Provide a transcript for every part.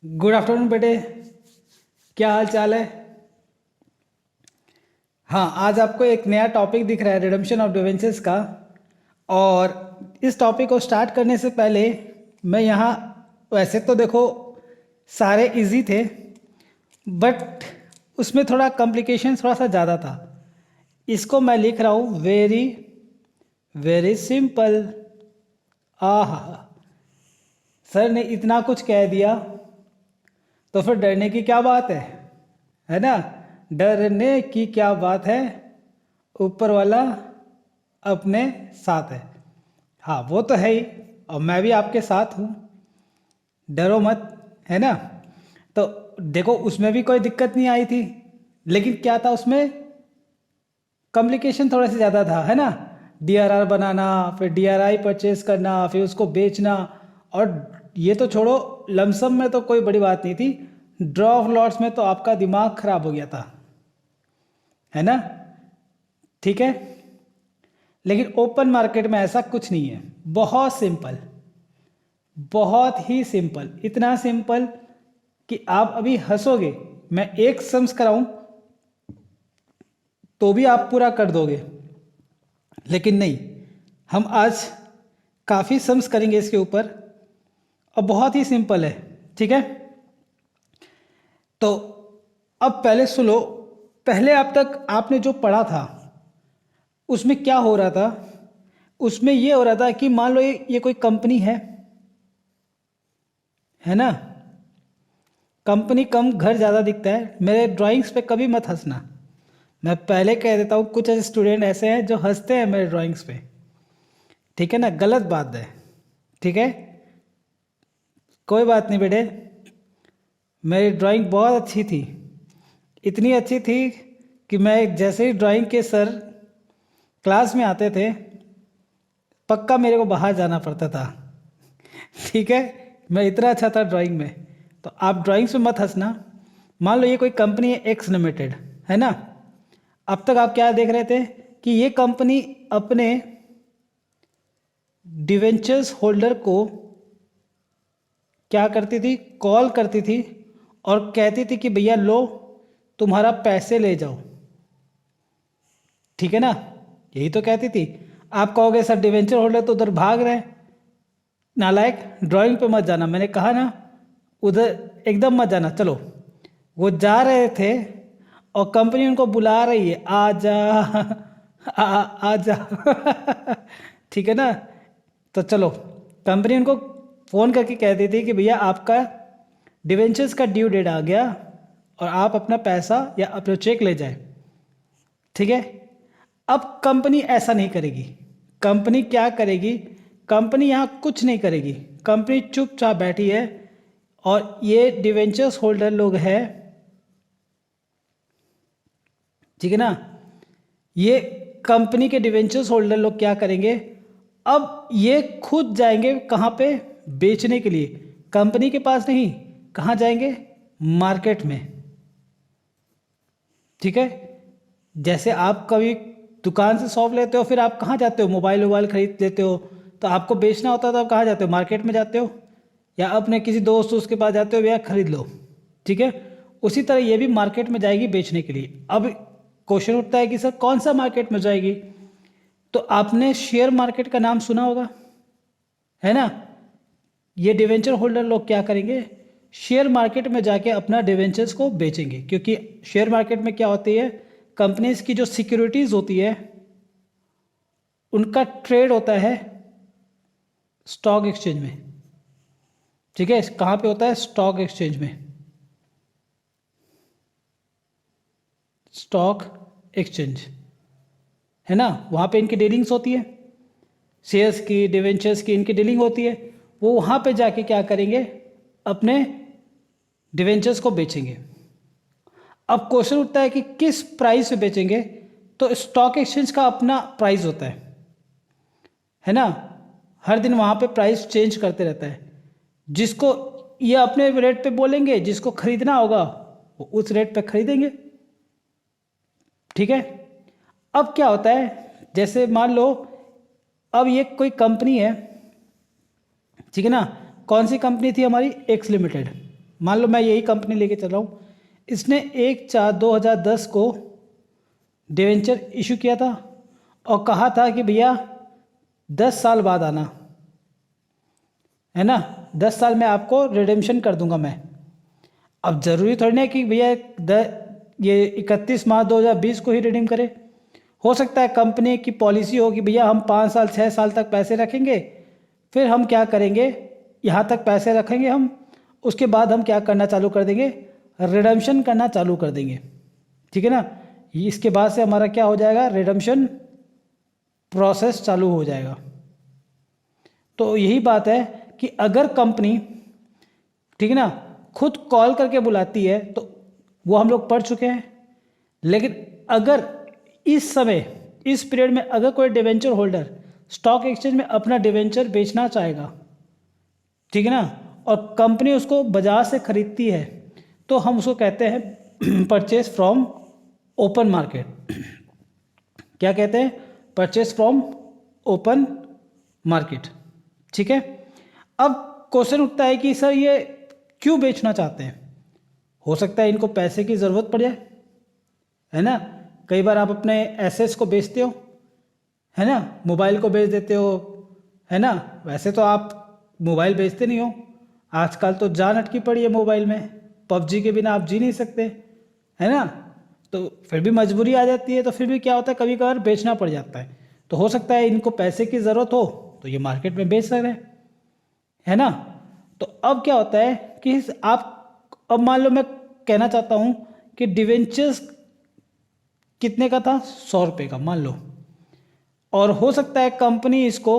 Good afternoon बेटे। क्या हाल चाल है? हाँ, आज आपको एक नया टॉपिक दिख रहा है रिडम्पशन ऑफ डिवेंचर्स का। और इस टॉपिक को स्टार्ट करने से पहले मैं यहाँ, वैसे तो देखो सारे इजी थे, बट उसमें थोड़ा कॉम्प्लिकेशन थोड़ा सा ज़्यादा था। इसको मैं लिख रहा हूँ वेरी वेरी सिंपल। आह, सर ने इतना कुछ कह दिया तो फिर डरने की क्या बात है ना? डरने की क्या बात है, ऊपर वाला अपने साथ है। हाँ, वो तो है ही, और मैं भी आपके साथ हूँ, डरो मत, है ना? तो देखो, उसमें भी कोई दिक्कत नहीं आई थी, लेकिन क्या था उसमें, कॉम्प्लिकेशन थोड़ा सा ज़्यादा था, है ना? डीआरआर बनाना, फिर डीआरआई परचेज करना, फिर उसको बेचना। और ये तो छोड़ो, लमसम में तो कोई बड़ी बात नहीं थी, ड्रॉ ऑफ लॉट्स में तो आपका दिमाग खराब हो गया था, है ना? ठीक है। लेकिन ओपन मार्केट में ऐसा कुछ नहीं है, बहुत सिंपल, बहुत ही सिंपल, इतना सिंपल कि आप अभी हंसोगे। मैं एक सम्स कराऊं तो भी आप पूरा कर दोगे, लेकिन नहीं, हम आज काफ़ी सम्स करेंगे इसके ऊपर, और बहुत ही सिंपल है। ठीक है, तो अब पहले सुनो। पहले अब तक आपने जो पढ़ा था उसमें क्या हो रहा था? उसमें ये हो रहा था कि मान लो ये कोई कंपनी है ना? कंपनी कम, घर ज़्यादा दिखता है। मेरे ड्राइंग्स पे कभी मत हंसना, मैं पहले कह देता हूँ, कुछ ऐसे स्टूडेंट ऐसे हैं जो हंसते हैं मेरे ड्राइंग्स पे। ठीक है ना? गलत बात है। ठीक है, कोई बात नहीं बेटे, मेरी ड्राइंग बहुत अच्छी थी, इतनी अच्छी थी कि मैं जैसे ही ड्राइंग के सर क्लास में आते थे, पक्का मेरे को बाहर जाना पड़ता था। ठीक है, मैं इतना अच्छा था ड्राइंग में। तो आप ड्राइंग्स में मत हंसना। मान लो ये कोई कंपनी है एक्स लिमिटेड, है ना? अब तक आप क्या देख रहे थे कि ये कंपनी अपने डिवेंचर्स होल्डर को क्या करती थी, कॉल करती थी और कहती थी कि भैया लो, तुम्हारा पैसे ले जाओ। ठीक है ना? यही तो कहती थी। आप कहोगे सर डिवेंचर होल्डर तो उधर भाग रहे हैं। नालायक, ड्राइंग पे मत जाना, मैंने कहा ना, उधर एकदम मत जाना। चलो, वो जा रहे थे और कंपनी उनको बुला रही है, आ जा, आ जा। ठीक है ना? तो चलो, कंपनी उनको फ़ोन करके कहती थी कि भैया आपका डिवेंचर्स का ड्यू डेट आ गया और आप अपना पैसा या अपना चेक ले जाए। ठीक है, अब कंपनी ऐसा नहीं करेगी। कंपनी क्या करेगी? कंपनी यहाँ कुछ नहीं करेगी, कंपनी चुपचाप बैठी है। और ये डिवेंचर्स होल्डर लोग हैं, ठीक है ना? ये कंपनी के डिवेंचर्स होल्डर लोग क्या करेंगे? अब ये खुद जाएंगे कहाँ पे? बेचने के लिए। कंपनी के पास नहीं, कहाँ जाएंगे? मार्केट में। ठीक है, जैसे आप कभी दुकान से सॉफ्ट लेते हो, फिर आप कहाँ जाते हो? मोबाइल वोबाइल खरीद लेते हो, तो आपको बेचना होता है तो आप कहाँ जाते हो? मार्केट में जाते हो, या अपने किसी दोस्त उसके पास जाते हो, भैया खरीद लो। ठीक है, उसी तरह ये भी मार्केट में जाएगी बेचने के लिए। अब क्वेश्चन उठता है कि सर कौन सा मार्केट में जाएगी? तो आपने शेयर मार्केट का नाम सुना होगा, है ना? ये डिवेंचर होल्डर लोग क्या करेंगे? शेयर मार्केट में जाके अपना डिवेंचर्स को बेचेंगे, क्योंकि शेयर मार्केट में क्या होती है, कंपनीज की जो सिक्योरिटीज होती है उनका ट्रेड होता है स्टॉक एक्सचेंज में। ठीक है, कहाँ पे होता है? स्टॉक एक्सचेंज में। स्टॉक एक्सचेंज, है ना? वहाँ पे इनकी डीलिंग्स होती है, शेयर्स की, डिवेंचर्स की, इनकी डीलिंग होती है। वो वहाँ पे जाके क्या करेंगे? अपने डिवेंचर्स को बेचेंगे। अब क्वेश्चन उठता है कि किस प्राइस पे बेचेंगे? तो स्टॉक एक्सचेंज का अपना प्राइस होता है ना? हर दिन वहाँ पे प्राइस चेंज करते रहता है। जिसको ये अपने रेट पे बोलेंगे, जिसको खरीदना होगा वो उस रेट पे खरीदेंगे। ठीक है, अब क्या होता है, जैसे मान लो अब ये कोई कंपनी है, ठीक है ना? कौन सी कंपनी थी हमारी? X limited. मान लो मैं यही कंपनी लेके चल रहा हूँ, इसने 1/4/2010 को डिवेंचर इशू किया था और कहा था कि भैया 10 साल बाद आना, है ना, 10 साल में आपको रिडेम्पशन कर दूंगा मैं। अब ज़रूरी थोड़ी ना कि भैया ये 31 मार्च 2020 को ही रिडीम करे। हो सकता है कंपनी की पॉलिसी हो कि भैया हम 5 साल 6 साल तक पैसे रखेंगे, फिर हम क्या करेंगे, यहाँ तक पैसे रखेंगे हम, उसके बाद हम क्या करना चालू कर देंगे, रिडम्पशन करना चालू कर देंगे। ठीक है ना, इसके बाद से हमारा क्या हो जाएगा, रिडम्पशन प्रोसेस चालू हो जाएगा। तो यही बात है कि अगर कंपनी, ठीक है ना, खुद कॉल करके बुलाती है तो वो हम लोग पढ़ चुके हैं। लेकिन अगर इस समय, इस पीरियड में अगर कोई डिवेंचर होल्डर स्टॉक एक्सचेंज में अपना डिवेंचर बेचना चाहेगा, ठीक है ना, और कंपनी उसको बाजार से खरीदती है, तो हम उसको कहते हैं परचेज फ्रॉम ओपन मार्केट। क्या कहते हैं, परचेज फ्रॉम ओपन मार्केट। ठीक है, अब क्वेश्चन उठता है कि सर ये क्यों बेचना चाहते हैं। हो सकता है इनको पैसे की ज़रूरत पड़ जाए, है ना, कई बार आप अपने एसेट्स को बेचते हो, है ना, मोबाइल को बेच देते हो, है ना। वैसे तो आप मोबाइल बेचते नहीं हो, आजकल तो जान अटकी पड़ी है मोबाइल में, पबजी के बिना आप जी नहीं सकते, है ना। तो फिर भी मजबूरी आ जाती है, तो फिर भी क्या होता है, कभी कभार बेचना पड़ जाता है। तो हो सकता है इनको पैसे की ज़रूरत हो तो ये मार्केट में बेच रहे हैं, है ना। तो अब क्या होता है कि आप, अब मान लो मैं कहना चाहता हूँ कि डिवेंचर्स कितने का था, 100 रुपये का मान लो, और हो सकता है कंपनी इसको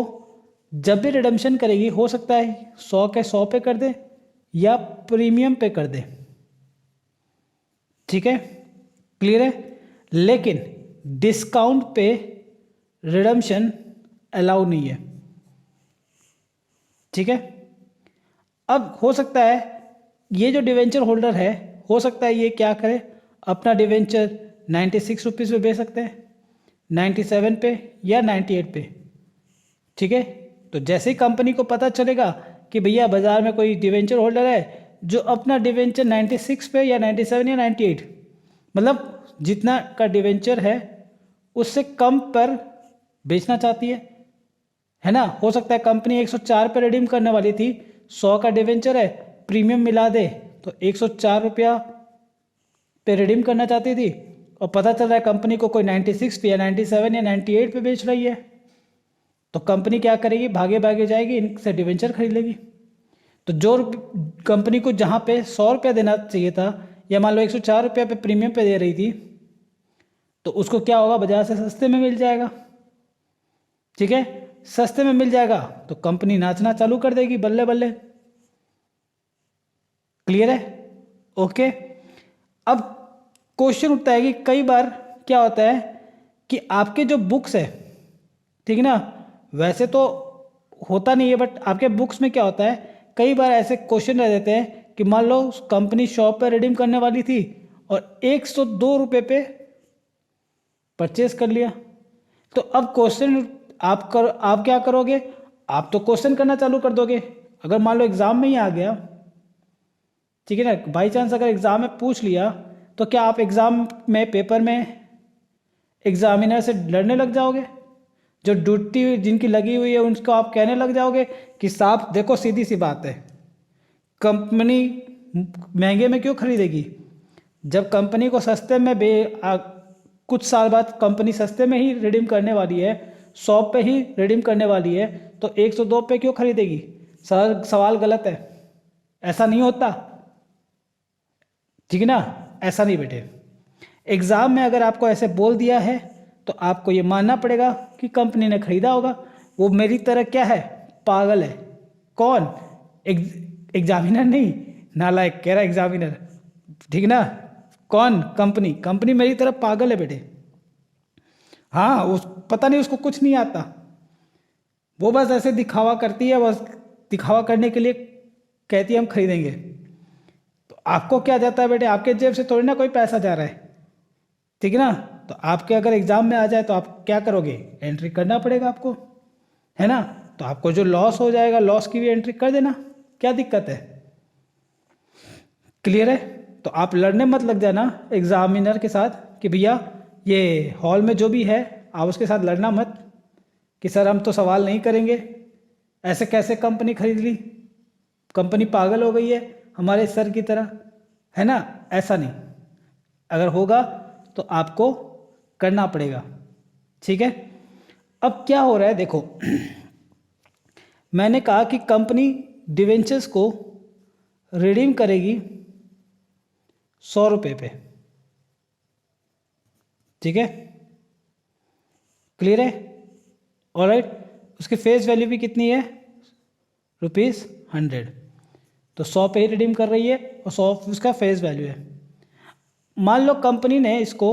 जब भी रिडम्पशन करेगी, हो सकता है 100 के 100 पे कर दे या प्रीमियम पे कर दे। ठीक है, क्लियर है। लेकिन डिस्काउंट पे रिडम्पशन अलाउ नहीं है। ठीक है, अब हो सकता है ये जो डिवेंचर होल्डर है, हो सकता है ये क्या करे, अपना डिवेंचर 96 रुपीज़ पे बेच सकते हैं, 97 पे या 98 पे। ठीक है, तो जैसे ही कंपनी को पता चलेगा कि भैया बाज़ार में कोई डिवेंचर होल्डर है जो अपना डिवेंचर 96 पे या 97 या 98, मतलब जितना का डिवेंचर है उससे कम पर बेचना चाहती है ना। हो सकता है कंपनी 104 पे रिडीम करने वाली थी, 100 का डिवेंचर है, प्रीमियम मिला दे तो 104 रुपया पे रिडीम करना चाहती थी, और पता चल रहा है कंपनी को कोई 96 पे या 97 या 98 पे बेच रही है, तो कंपनी क्या करेगी, भागे भागे जाएगी, इनसे डिवेंचर खरीद लेगी। तो जो कंपनी को जहाँ पे 100 रुपया देना चाहिए था, या मान लो 104 रुपया पे प्रीमियम पे दे रही थी, तो उसको क्या होगा, बाजार से सस्ते में मिल जाएगा। ठीक है, सस्ते में मिल जाएगा तो कंपनी नाचना चालू कर देगी, बल्ले बल्ले। क्लियर है, ओके। अब क्वेश्चन उठता है कि कई बार क्या होता है कि आपके जो बुक्स है, ठीक है ना, वैसे तो होता नहीं है, बट आपके बुक्स में क्या होता है, कई बार ऐसे क्वेश्चन रह देते हैं कि मान लो कंपनी शॉप पर रिडीम करने वाली थी और 102 रुपये पे परचेज कर लिया। तो अब क्वेश्चन आप क्या करोगे, आप तो क्वेश्चन करना चालू कर दोगे। अगर मान लो एग्ज़ाम में ही आ गया, ठीक है ना, बाई चांस अगर एग्ज़ाम में पूछ लिया, तो क्या आप एग्ज़ाम में पेपर में एग्जामिनर से लड़ने लग जाओगे, जो ड्यूटी जिनकी लगी हुई है उनको आप कहने लग जाओगे कि साहब देखो सीधी सी बात है, कंपनी महंगे में क्यों खरीदेगी, जब कंपनी को सस्ते में कुछ साल बाद कंपनी सस्ते में ही रिडीम करने वाली है, 100 पे ही रिडीम करने वाली है, तो 102 पे क्यों खरीदेगी। सवाल गलत है, ऐसा नहीं होता। ठीक है ना, ऐसा नहीं बेटे। एग्ज़ाम में अगर आपको ऐसे बोल दिया है तो आपको ये मानना पड़ेगा कि कंपनी ने खरीदा होगा। वो मेरी तरह क्या है, पागल है। कौन, एग्जामिनर नहीं, नालायक कह रहा एग्जामिनर, ठीक ना। कौन, कंपनी मेरी तरह पागल है बेटे। हाँ, उस पता नहीं उसको कुछ नहीं आता, वो बस ऐसे दिखावा करती है, बस दिखावा करने के लिए कहती है हम खरीदेंगे। तो आपको क्या जाता है बेटे, आपके जेब से थोड़ी ना कोई पैसा जा रहा है, ठीक है ना। तो आपके अगर एग्ज़ाम में आ जाए तो आप क्या करोगे, एंट्री करना पड़ेगा आपको, है ना। तो आपको जो लॉस हो जाएगा, लॉस की भी एंट्री कर देना, क्या दिक्कत है। क्लियर है? तो आप लड़ने मत लग जाना एग्जामिनर के साथ कि भैया ये हॉल में जो भी है आप उसके साथ लड़ना मत कि सर हम तो सवाल नहीं करेंगे, ऐसे कैसे कंपनी खरीद ली, कंपनी पागल हो गई है हमारे सर की तरह, है ना? ऐसा नहीं, अगर होगा तो आपको करना पड़ेगा, ठीक है? अब क्या हो रहा है देखो, मैंने कहा कि कंपनी डिवेंचर्स को रिडीम करेगी 100 रुपये पे, ठीक है? क्लियर है? ऑलराइट, उसकी फेस वैल्यू भी कितनी है? ₹100, तो 100 पे ही रिडीम कर रही है और 100 उसका फेस वैल्यू है। मान लो कंपनी ने इसको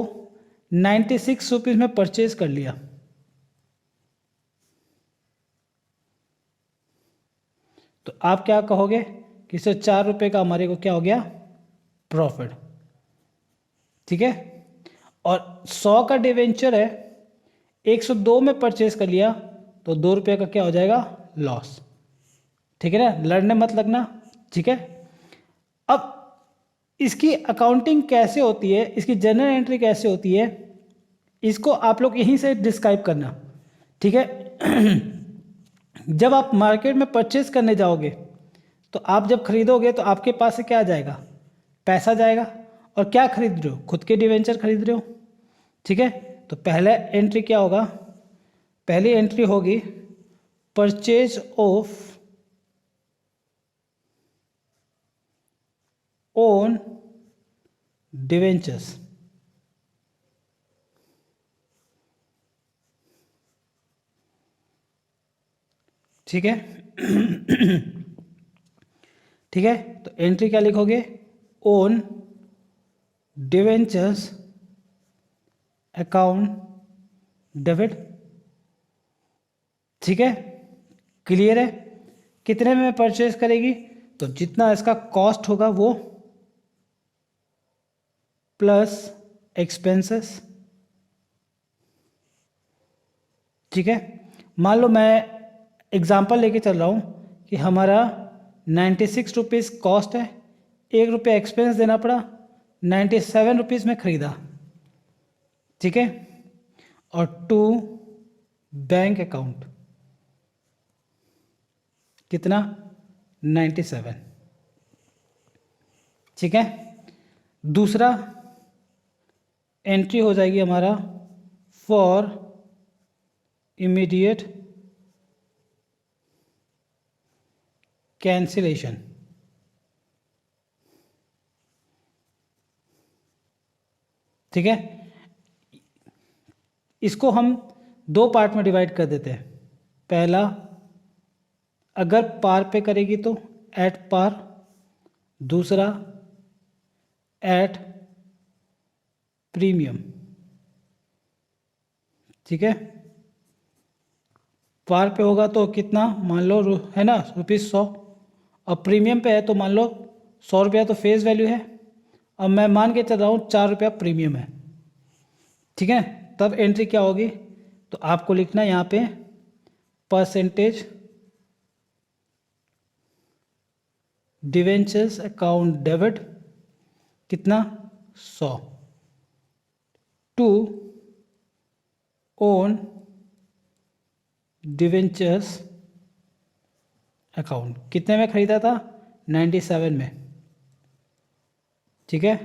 96 रुपीज़ में परचेज कर लिया, तो आप क्या कहोगे कि सर 4 रुपये का हमारे को क्या हो गया? प्रॉफिट, ठीक है? और 100 का डिवेंचर है, 102 में परचेज कर लिया तो 2 रुपये का क्या हो जाएगा? लॉस, ठीक है ना? लड़ने मत लगना, ठीक है? अब इसकी अकाउंटिंग कैसे होती है, इसकी जर्नल एंट्री कैसे होती है, इसको आप लोग यहीं से डिस्क्राइब करना, ठीक है? जब आप मार्केट में परचेज करने जाओगे तो आप जब खरीदोगे तो आपके पास से क्या जाएगा? पैसा जाएगा। और क्या खरीद रहे हो? खुद के डिवेंचर खरीद रहे हो, ठीक है? तो पहले एंट्री क्या होगा? पहली एंट्री होगी परचेज ऑफ ओन डिवेंचर्स, ठीक है? ठीक है, तो एंट्री क्या लिखोगे? ओन डिवेंचर्स अकाउंट डेबिट, ठीक है? क्लियर है? कितने में परचेज करेगी? तो जितना इसका कॉस्ट होगा वो प्लस एक्सपेंसेस, ठीक है? मान लो मैं एग्जांपल लेके चल रहा हूँ कि हमारा 96 रुपीज़ कॉस्ट है, 1 रुपया एक्सपेंस देना पड़ा, 97 रुपीज़ में ख़रीदा, ठीक है? और 2 बैंक अकाउंट कितना? 97, ठीक है? दूसरा एंट्री हो जाएगी हमारा फॉर इमीडिएट कैंसिलेशन, ठीक है? इसको हम 2 पार्ट में डिवाइड कर देते हैं। पहला, अगर पार पे करेगी तो एट पार, दूसरा एट प्रीमियम, ठीक है? पार पे होगा तो कितना? मान लो है ना ₹100, और प्रीमियम पे है तो मान लो 100 रुपया तो फेस वैल्यू है, अब मैं मान के चल रहा हूँ 4 रुपया प्रीमियम है, ठीक है? तब एंट्री क्या होगी? तो आपको लिखना है यहाँ पे परसेंटेज डिवेंचर्स अकाउंट डेबिट कितना? 100 टू ओन डिवेंचर्स अकाउंट, कितने में खरीदा था? 97 में, ठीक है?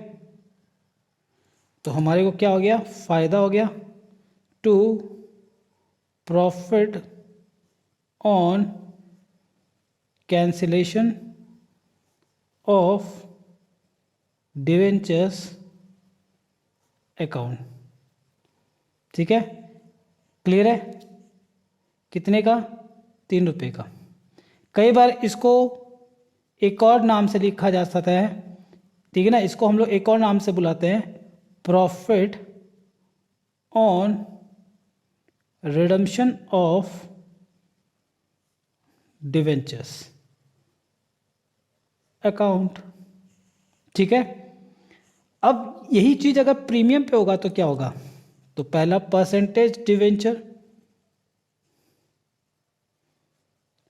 तो हमारे को क्या हो गया? फ़ायदा हो गया। To profit on cancellation of debentures account, ठीक है? क्लियर है? कितने का? 3 रुपये का। कई बार इसको एक और नाम से लिखा जा सकता है, ठीक है ना? इसको हम लोग एक और नाम से बुलाते हैं profit on redemption of debentures account, ठीक है? अब यही चीज़ अगर प्रीमियम पे होगा तो क्या होगा? तो पहला परसेंटेज डिवेंचर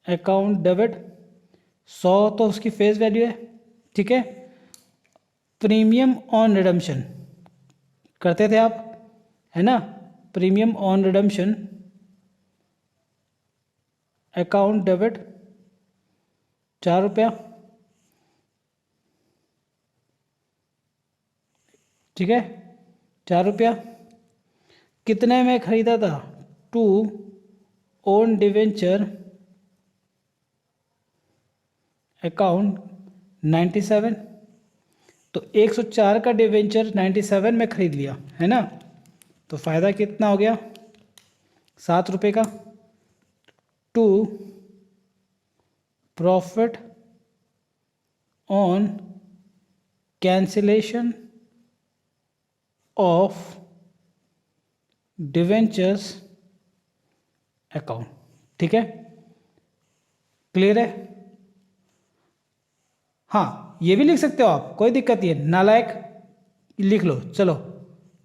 अकाउंट डेबिट, 100 तो उसकी फेस वैल्यू है, ठीक है? प्रीमियम ऑन रिडम्पशन करते थे आप, है ना। Premium on redemption account debit 4 रुपया, ठीक है, 4 रुपया। कितने में खरीदा था? टू ओन डिवेंचर अकाउंट 97, तो 104 का डिवेंचर 97 में खरीद लिया, है ना। तो फ़ायदा कितना हो गया? 7 रुपये का। To profit on cancellation of debentures account, ठीक है, क्लियर है। हाँ, ये भी लिख सकते हो आप, कोई दिक्कत नहीं है, नालायक लिख लो। चलो,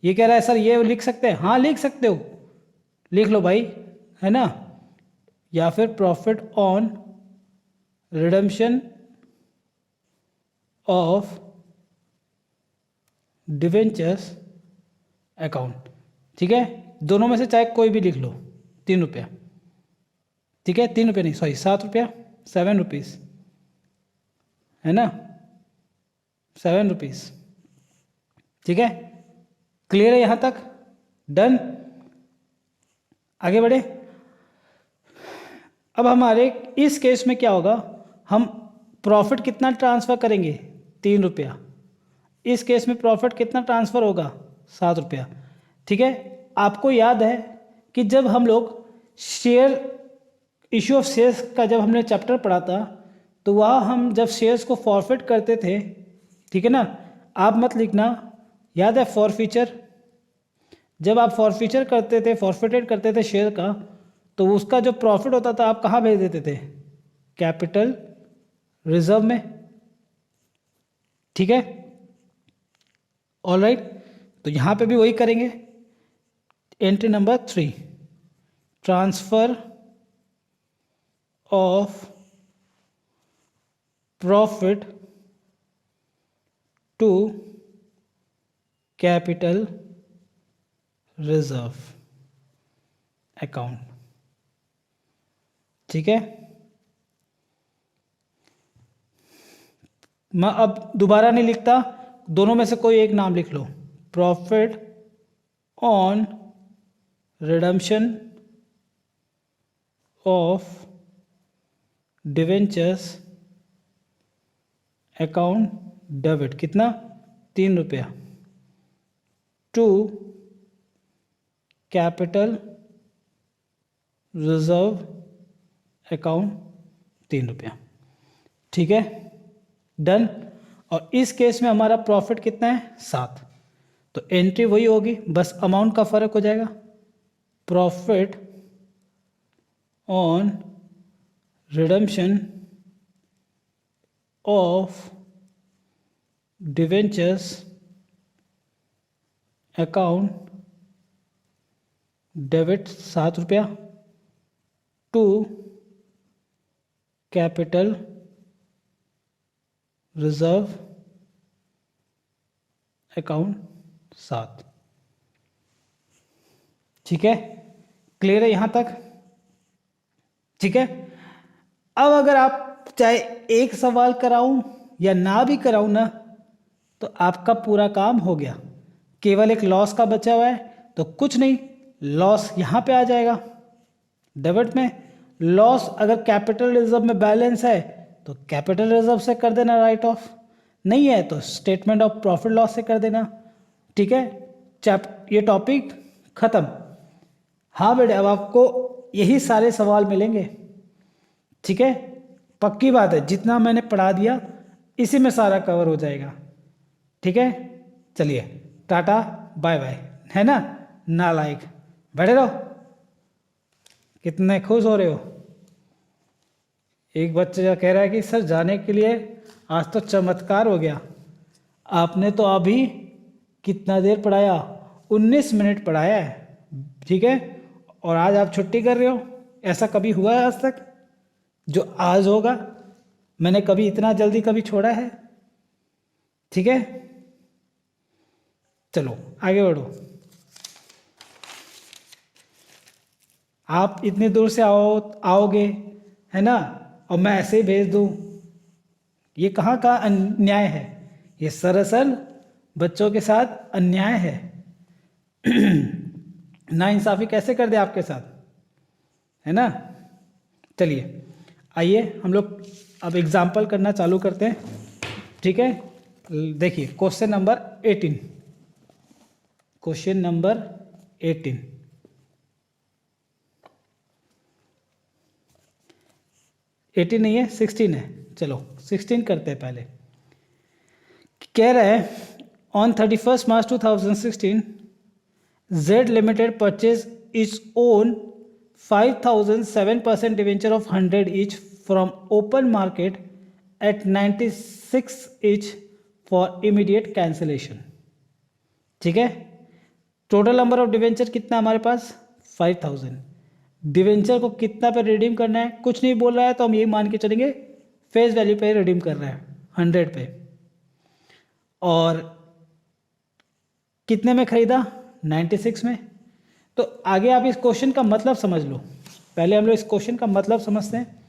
ये कह रहा है सर ये लिख सकते हैं, हाँ लिख सकते हो, लिख लो भाई, है ना। या फिर profit on redemption of debentures account, ठीक है। दोनों में से चाहे कोई भी लिख लो, 3 रुपया, ठीक है, 3 रुपये नहीं, सॉरी 7 रुपया, 7 रुपीज़, है ना, 7 रुपीज़, ठीक है, क्लियर है यहाँ तक? डन। आगे बढ़े। अब हमारे इस केस में क्या होगा, हम प्रॉफिट कितना ट्रांसफ़र करेंगे? 3 रुपया। इस केस में प्रॉफिट कितना ट्रांसफ़र होगा? 7 रुपया, ठीक है। आपको याद है कि जब हम लोग शेयर इशू ऑफ शेयर्स का जब हमने चैप्टर पढ़ा था, तो वहाँ हम जब शेयर्स को फॉरफिट करते थे, ठीक है ना, आप मत लिखना, याद है फॉरफीचर, जब आप फॉरफीचर करते थे, फॉरफिटेड करते थे शेयर का, तो उसका जो प्रॉफिट होता था आप कहाँ भेज देते थे? कैपिटल रिजर्व में, ठीक है, ऑलराइट। तो यहाँ पे भी वही करेंगे। Entry number 3, transfer of profit to capital reserve account, ठीक है। मैं अब दोबारा नहीं लिखता, दोनों में से कोई एक नाम लिख लो। Profit on redemption of debentures account debit, कितना? 3 रुपया, टू कैपिटल रिजर्व अकाउंट 3 रुपया, ठीक है, डन। और इस केस में हमारा प्रॉफिट कितना है? 7। तो एंट्री वही होगी, बस अमाउंट का फर्क हो जाएगा। Profit on redemption of debentures account debit 7 रुपया, टू कैपिटल रिजर्व अकाउंट 7, ठीक है, क्लियर है यहाँ तक? ठीक है। अब अगर आप चाहे एक सवाल कराऊं या ना भी कराऊं ना, तो आपका पूरा काम हो गया। केवल एक लॉस का बचा हुआ है, तो कुछ नहीं, लॉस यहाँ पे आ जाएगा डेबिट में। लॉस अगर कैपिटल रिजर्व में बैलेंस है तो कैपिटल रिजर्व से कर देना राइट ऑफ, नहीं है तो स्टेटमेंट ऑफ प्रॉफिट लॉस से कर देना, ठीक है। ये टॉपिक ख़त्म। हाँ बेटे, अब आपको यही सारे सवाल मिलेंगे, ठीक है, पक्की बात है, जितना मैंने पढ़ा दिया इसी में सारा कवर हो जाएगा, ठीक है। चलिए टाटा बाय बाय, है ना, नालायक, बैठे रहो। कितने खुश हो रहे हो? एक बच्चा कह रहा है कि सर जाने के लिए आज तो चमत्कार हो गया, आपने तो अभी कितना देर पढ़ाया? 19 मिनट पढ़ाया है, ठीक है, और आज आप छुट्टी कर रहे हो। ऐसा कभी हुआ है आज तक? जो आज होगा, मैंने कभी इतना जल्दी कभी छोड़ा है? ठीक है, चलो आगे बढ़ो। आप इतनी दूर से आओगे, है ना, और मैं ऐसे ही भेज दूँ, ये कहाँ का अन्याय है? ये सरासर बच्चों के साथ अन्याय है। नाइंसाफ़ी कैसे कर दे आपके साथ, है ना। चलिए आइए हम लोग अब एग्जाम्पल करना चालू करते हैं, ठीक है। देखिए क्वेश्चन नंबर 18, क्वेश्चन नंबर 18, 18 नहीं है 16 है। चलो 16 करते हैं पहले। कह रहा है on 31 March 2016 Z Limited purchased its own 5,007% debenture of 100 each from open market at 96 each for immediate cancellation। ठीक है, टोटल नंबर ऑफ डिवेंचर कितना हमारे पास 5,000। डिवेंचर को कितना पे रिडीम करना है कुछ नहीं बोल रहा है, तो हम यही मान के चलेंगे फेस वैल्यू पे रिडीम कर रहा है 100 पे। और कितने में खरीदा 96 में। तो आगे आप इस क्वेश्चन का मतलब समझ लो, पहले हम लोग इस क्वेश्चन का मतलब समझते हैं,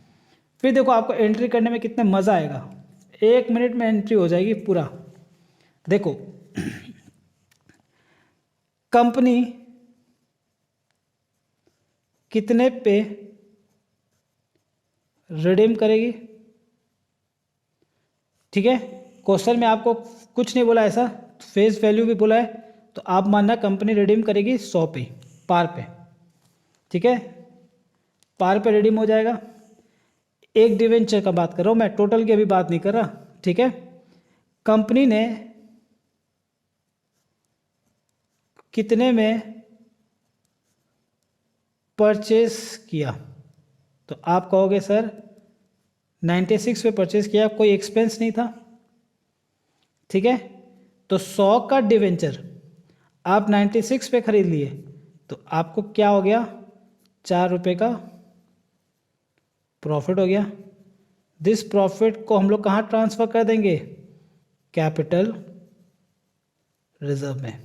फिर देखो आपको एंट्री करने में कितना मज़ा आएगा। 1 मिनट में एंट्री हो जाएगी पूरा। देखो कंपनी कितने पे रिडीम करेगी, ठीक है। क्वेश्चन में आपको कुछ नहीं बोला ऐसा, फेस वैल्यू भी बोला है, तो आप मानना कंपनी रिडीम करेगी 100 पे, पार पे, ठीक है। पार पे रिडीम हो जाएगा। एक डिवेंचर का बात कर रहा हूँ मैं, टोटल की अभी बात नहीं कर रहा, ठीक है। कंपनी ने कितने में परचेस किया, तो आप कहोगे सर 96 पे परचेस किया, कोई एक्सपेंस नहीं था, ठीक है। तो 100 का डिवेंचर आप 96 पे खरीद लिए, तो आपको क्या हो गया 4 रुपये का प्रॉफिट हो गया। दिस प्रॉफिट को हम लोग कहाँ ट्रांसफ़र कर देंगे, कैपिटल रिजर्व में,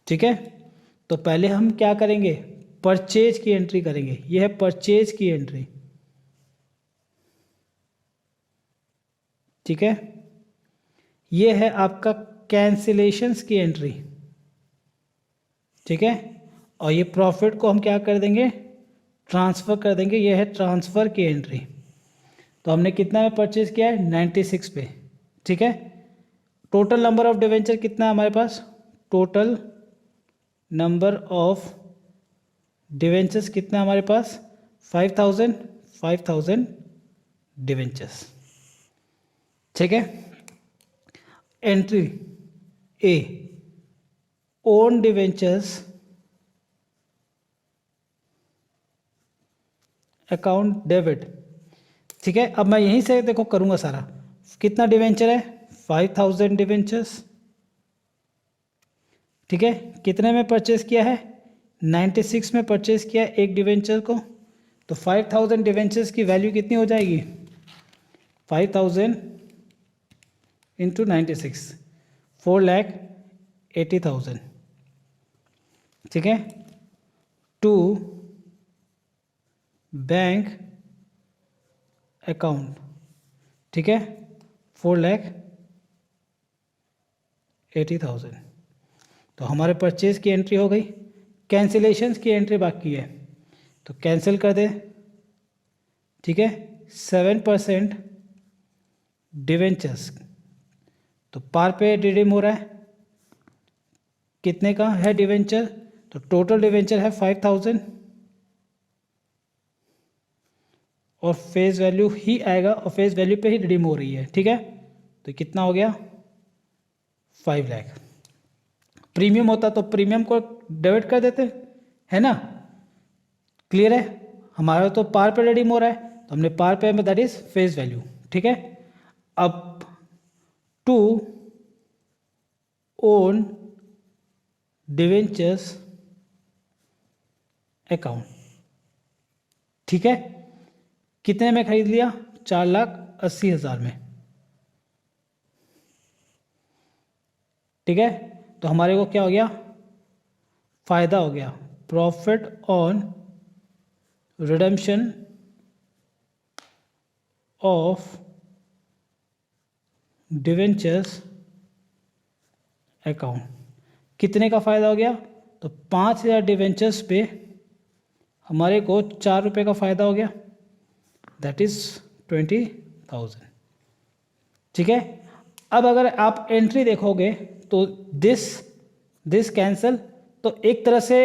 ठीक है। तो पहले हम क्या करेंगे, परचेज की एंट्री करेंगे। यह है परचेज की एंट्री, ठीक है। यह है आपका कैंसिलेशंस की एंट्री, ठीक है। और ये प्रॉफिट को हम क्या कर देंगे, ट्रांसफ़र कर देंगे। यह है ट्रांसफ़र की एंट्री। तो हमने कितना में परचेज किया है 96 पे, ठीक है। टोटल नंबर ऑफ डिवेंचर कितना है हमारे पास, टोटल नंबर ऑफ डिवेंचर्स कितना है हमारे पास 5,000 डिवेंचर्स, ठीक है। एंट्री ए ओन डिवेंचर्स अकाउंट डेबिट, ठीक है। अब मैं यहीं से देखो करूँगा सारा, कितना डिवेंचर है 5,000 डिवेंचर्स, ठीक है। कितने में परचेस किया है 96 में परचेस किया है एक डिवेंचर को, तो 5,000 डिवेंचर्स की वैल्यू कितनी हो जाएगी 5,000 इंटू 96, 4,80,000, ठीक है। टू बैंक अकाउंट, ठीक है, 4,80,000। तो हमारे परचेज की एंट्री हो गई। कैंसिलेशंस की एंट्री बाकी है, तो कैंसिल कर दे, ठीक है। 7% डिवेंचर्स, तो पार पे रिडीम हो रहा है, कितने का है डिवेंचर, तो टोटल डिवेंचर है 5,000 और फेस वैल्यू ही आएगा, और फेस वैल्यू पे ही रिडीम हो रही है, ठीक है। तो कितना हो गया 5 लाख। प्रीमियम होता तो प्रीमियम को डेबिट कर देते, है ना। क्लियर है, हमारा तो पार पे रिडीम हो रहा है, तो हमने पार पे में दैट इज फेस वैल्यू, ठीक है। अब टू ओन डिवेंचर्स अकाउंट, ठीक है। कितने में खरीद लिया 4,80,000 में, ठीक है। तो हमारे को क्या हो गया, फ़ायदा हो गया। Profit on redemption of debentures account. कितने का फ़ायदा हो गया, तो 5,000 डिवेंचर्स पे हमारे को 4 रुपये का फ़ायदा हो गया, दैट इज़ 20,000। ठीक है। अब अगर आप एंट्री देखोगे तो दिस कैंसल, तो एक तरह से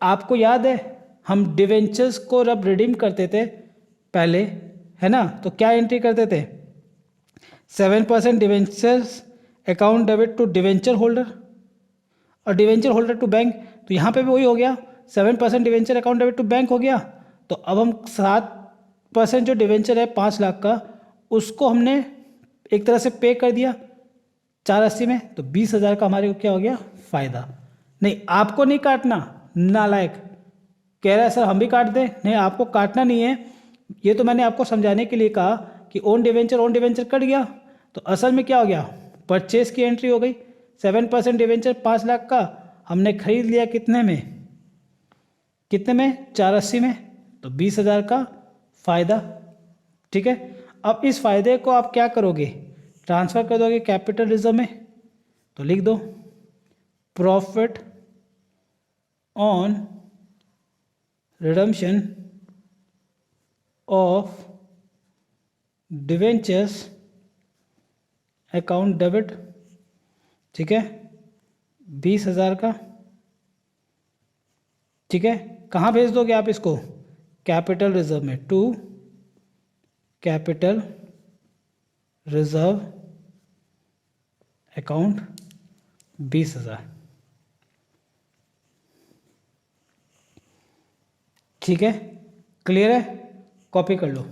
आपको याद है हम डिवेंचर्स को जब रिडीम करते थे पहले, है ना, तो क्या एंट्री करते थे, 7% debentures account debit to debenture holder और डिवेंचर होल्डर टू बैंक। तो यहाँ पे भी वही हो गया, 7% debenture account debit to bank हो गया। तो अब हम 7% जो डिवेंचर है 5 लाख का, उसको हमने एक तरह से पे कर दिया 480 में, तो 20,000 का हमारे को क्या हो गया, फ़ायदा। नहीं, आपको नहीं काटना, नालायक कह रहा है सर हम भी काट दें, नहीं आपको काटना नहीं है। ये तो मैंने आपको समझाने के लिए कहा कि ओन डिवेंचर कट गया, तो असल में क्या हो गया, परचेस की एंट्री हो गई। 7% डिवेंचर 5 लाख का हमने खरीद लिया कितने में, 480 में, तो 20,000 का फ़ायदा। ठीक है। अब इस फ़ायदे को आप क्या करोगे, ट्रांसफ़र कर दोगे कैपिटल रिजर्व में, तो लिख दो profit on redemption of debentures account debit. ठीक है, 20,000 का। ठीक है, कहाँ भेज दोगे आप इसको, कैपिटल रिजर्व में, टू कैपिटल रिजर्व अकाउंट 20,000। ठीक है, क्लियर है, कॉपी कर लो।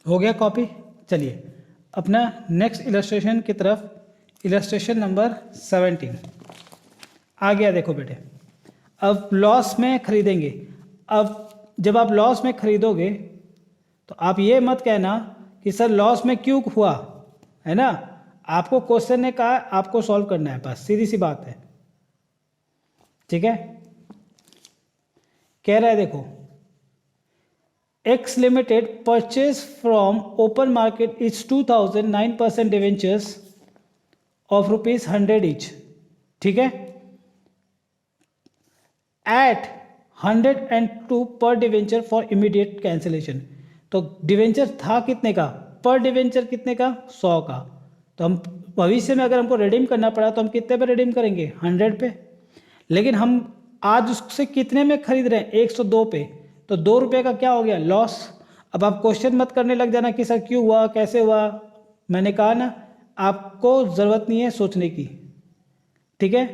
हो गया कॉपी। चलिए अपना नेक्स्ट इलस्ट्रेशन की तरफ, इलस्ट्रेशन नंबर 17 आ गया। देखो बेटे, अब लॉस में खरीदेंगे। अब जब आप लॉस में खरीदोगे तो आप ये मत कहना कि सर लॉस में क्यों हुआ, है ना, आपको क्वेश्चन ने कहा आपको सॉल्व करना है, बस सीधी सी बात है। ठीक है, कह रहा है देखो, X Limited purchase from open market its 2009% debentures of rupees 100 each. ठीक है, at 102 per debenture for immediate cancellation. तो डिवेंचर था कितने का, पर डिवेंचर कितने का, 100 का। तो हम भविष्य में अगर हमको रिडीम करना पड़ा तो हम कितने पे रिडीम करेंगे, 100 पे। लेकिन हम आज उससे कितने में खरीद रहे हैं, 102 पे, तो 2 रुपये का क्या हो गया, लॉस। अब आप क्वेश्चन मत करने लग जाना कि सर क्यों हुआ, कैसे हुआ। मैंने कहा ना, आपको ज़रूरत नहीं है सोचने की। ठीक है,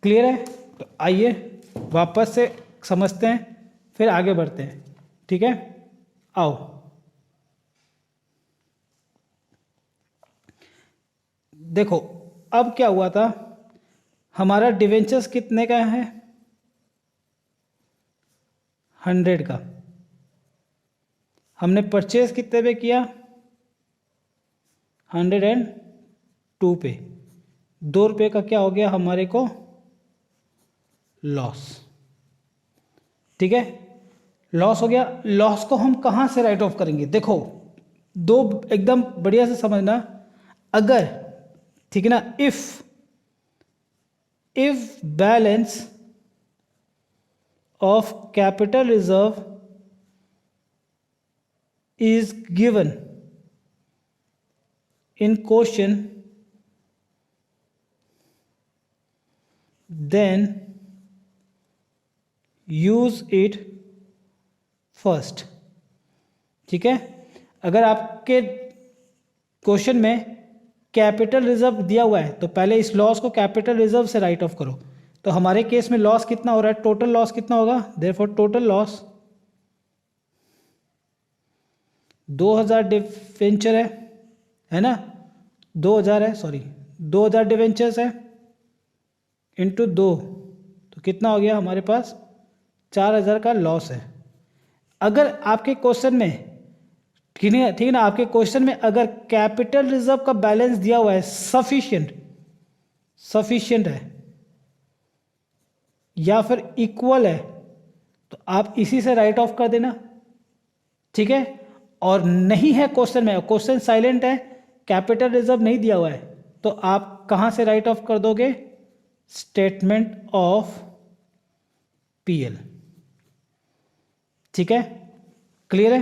क्लियर है। तो आइए वापस से समझते हैं, फिर आगे बढ़ते हैं। ठीक है, आओ। देखो अब क्या हुआ था, हमारा डिवेंचर्स कितने का है, 100 का। हमने परचेज कितने पे किया, 102 पे। 2 रुपये का क्या हो गया हमारे को, लॉस। ठीक है, लॉस हो गया। लॉस को हम कहाँ से राइट ऑफ करेंगे, देखो दो एकदम बढ़िया से समझना। अगर, ठीक है ना, if balance of capital reserve is given in question, then use it first। ठीक है, अगर आपके क्वेश्चन में कैपिटल रिजर्व दिया हुआ है तो पहले इस लॉस को कैपिटल रिजर्व से राइट ऑफ करो। तो हमारे केस में लॉस कितना हो रहा है, टोटल लॉस कितना होगा, देयरफॉर टोटल लॉस 2000 डिवेंचर है ना, 2000 है, सॉरी 2000 डिवेंचर्स है इंटू 2, तो कितना हो गया हमारे पास 4,000 का लॉस है। अगर आपके क्वेश्चन में ठीक है ना, आपके क्वेश्चन में अगर कैपिटल रिजर्व का बैलेंस दिया हुआ है सफिशिएंट है या फिर इक्वल है तो आप इसी से राइट ऑफ कर देना, ठीक है। और नहीं है क्वेश्चन में, क्वेश्चन साइलेंट है, कैपिटल रिजर्व नहीं दिया हुआ है, तो आप कहां से राइट ऑफ कर दोगे? स्टेटमेंट ऑफ पीएल, ठीक है। क्लियर है?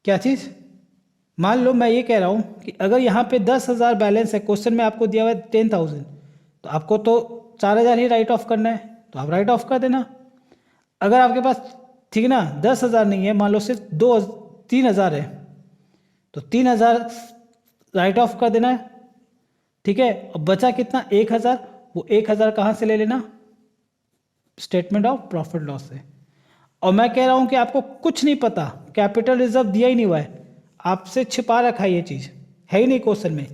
क्या चीज? मान लो मैं ये कह रहा हूं कि अगर यहां पे 10,000 बैलेंस है, क्वेश्चन में आपको दिया हुआ है 10,000, तो आपको तो 4,000 ही राइट ऑफ करना है, तो आप राइट ऑफ कर देना। अगर आपके पास ठीक है ना 10,000 नहीं है, मान लो सिर्फ 3,000 है, तो 3,000 राइट ऑफ कर देना है, ठीक है। और बचा कितना? 1,000, वो 1,000 कहाँ से ले लेना? स्टेटमेंट ऑफ प्रॉफिट लॉस से। और मैं कह रहा हूं कि आपको कुछ नहीं पता, कैपिटल रिजर्व दिया ही नहीं हुआ है, आपसे छिपा रखा है, ये चीज़ है ही नहीं क्वेश्चन में,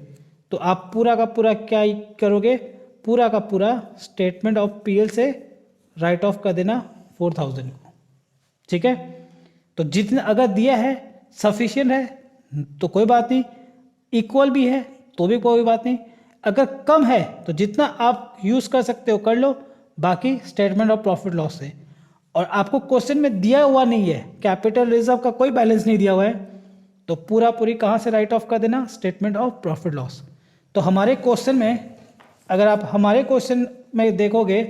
तो आप पूरा का पूरा क्या करोगे? पूरा का पूरा स्टेटमेंट ऑफ पीएल से राइट ऑफ कर देना 4,000 को, ठीक है। तो जितना अगर दिया है सफिशिएंट है तो कोई बात नहीं, इक्वल भी है तो भी कोई बात नहीं, अगर कम है तो जितना आप यूज़ कर सकते हो कर लो, बाकी स्टेटमेंट ऑफ प्रॉफिट लॉस से। और आपको क्वेश्चन में दिया हुआ नहीं है, कैपिटल रिजर्व का कोई बैलेंस नहीं दिया हुआ है, तो पूरा पूरी कहाँ से राइट ऑफ कर देना? Statement of profit loss. तो हमारे क्वेश्चन में, अगर आप हमारे क्वेश्चन में देखोगे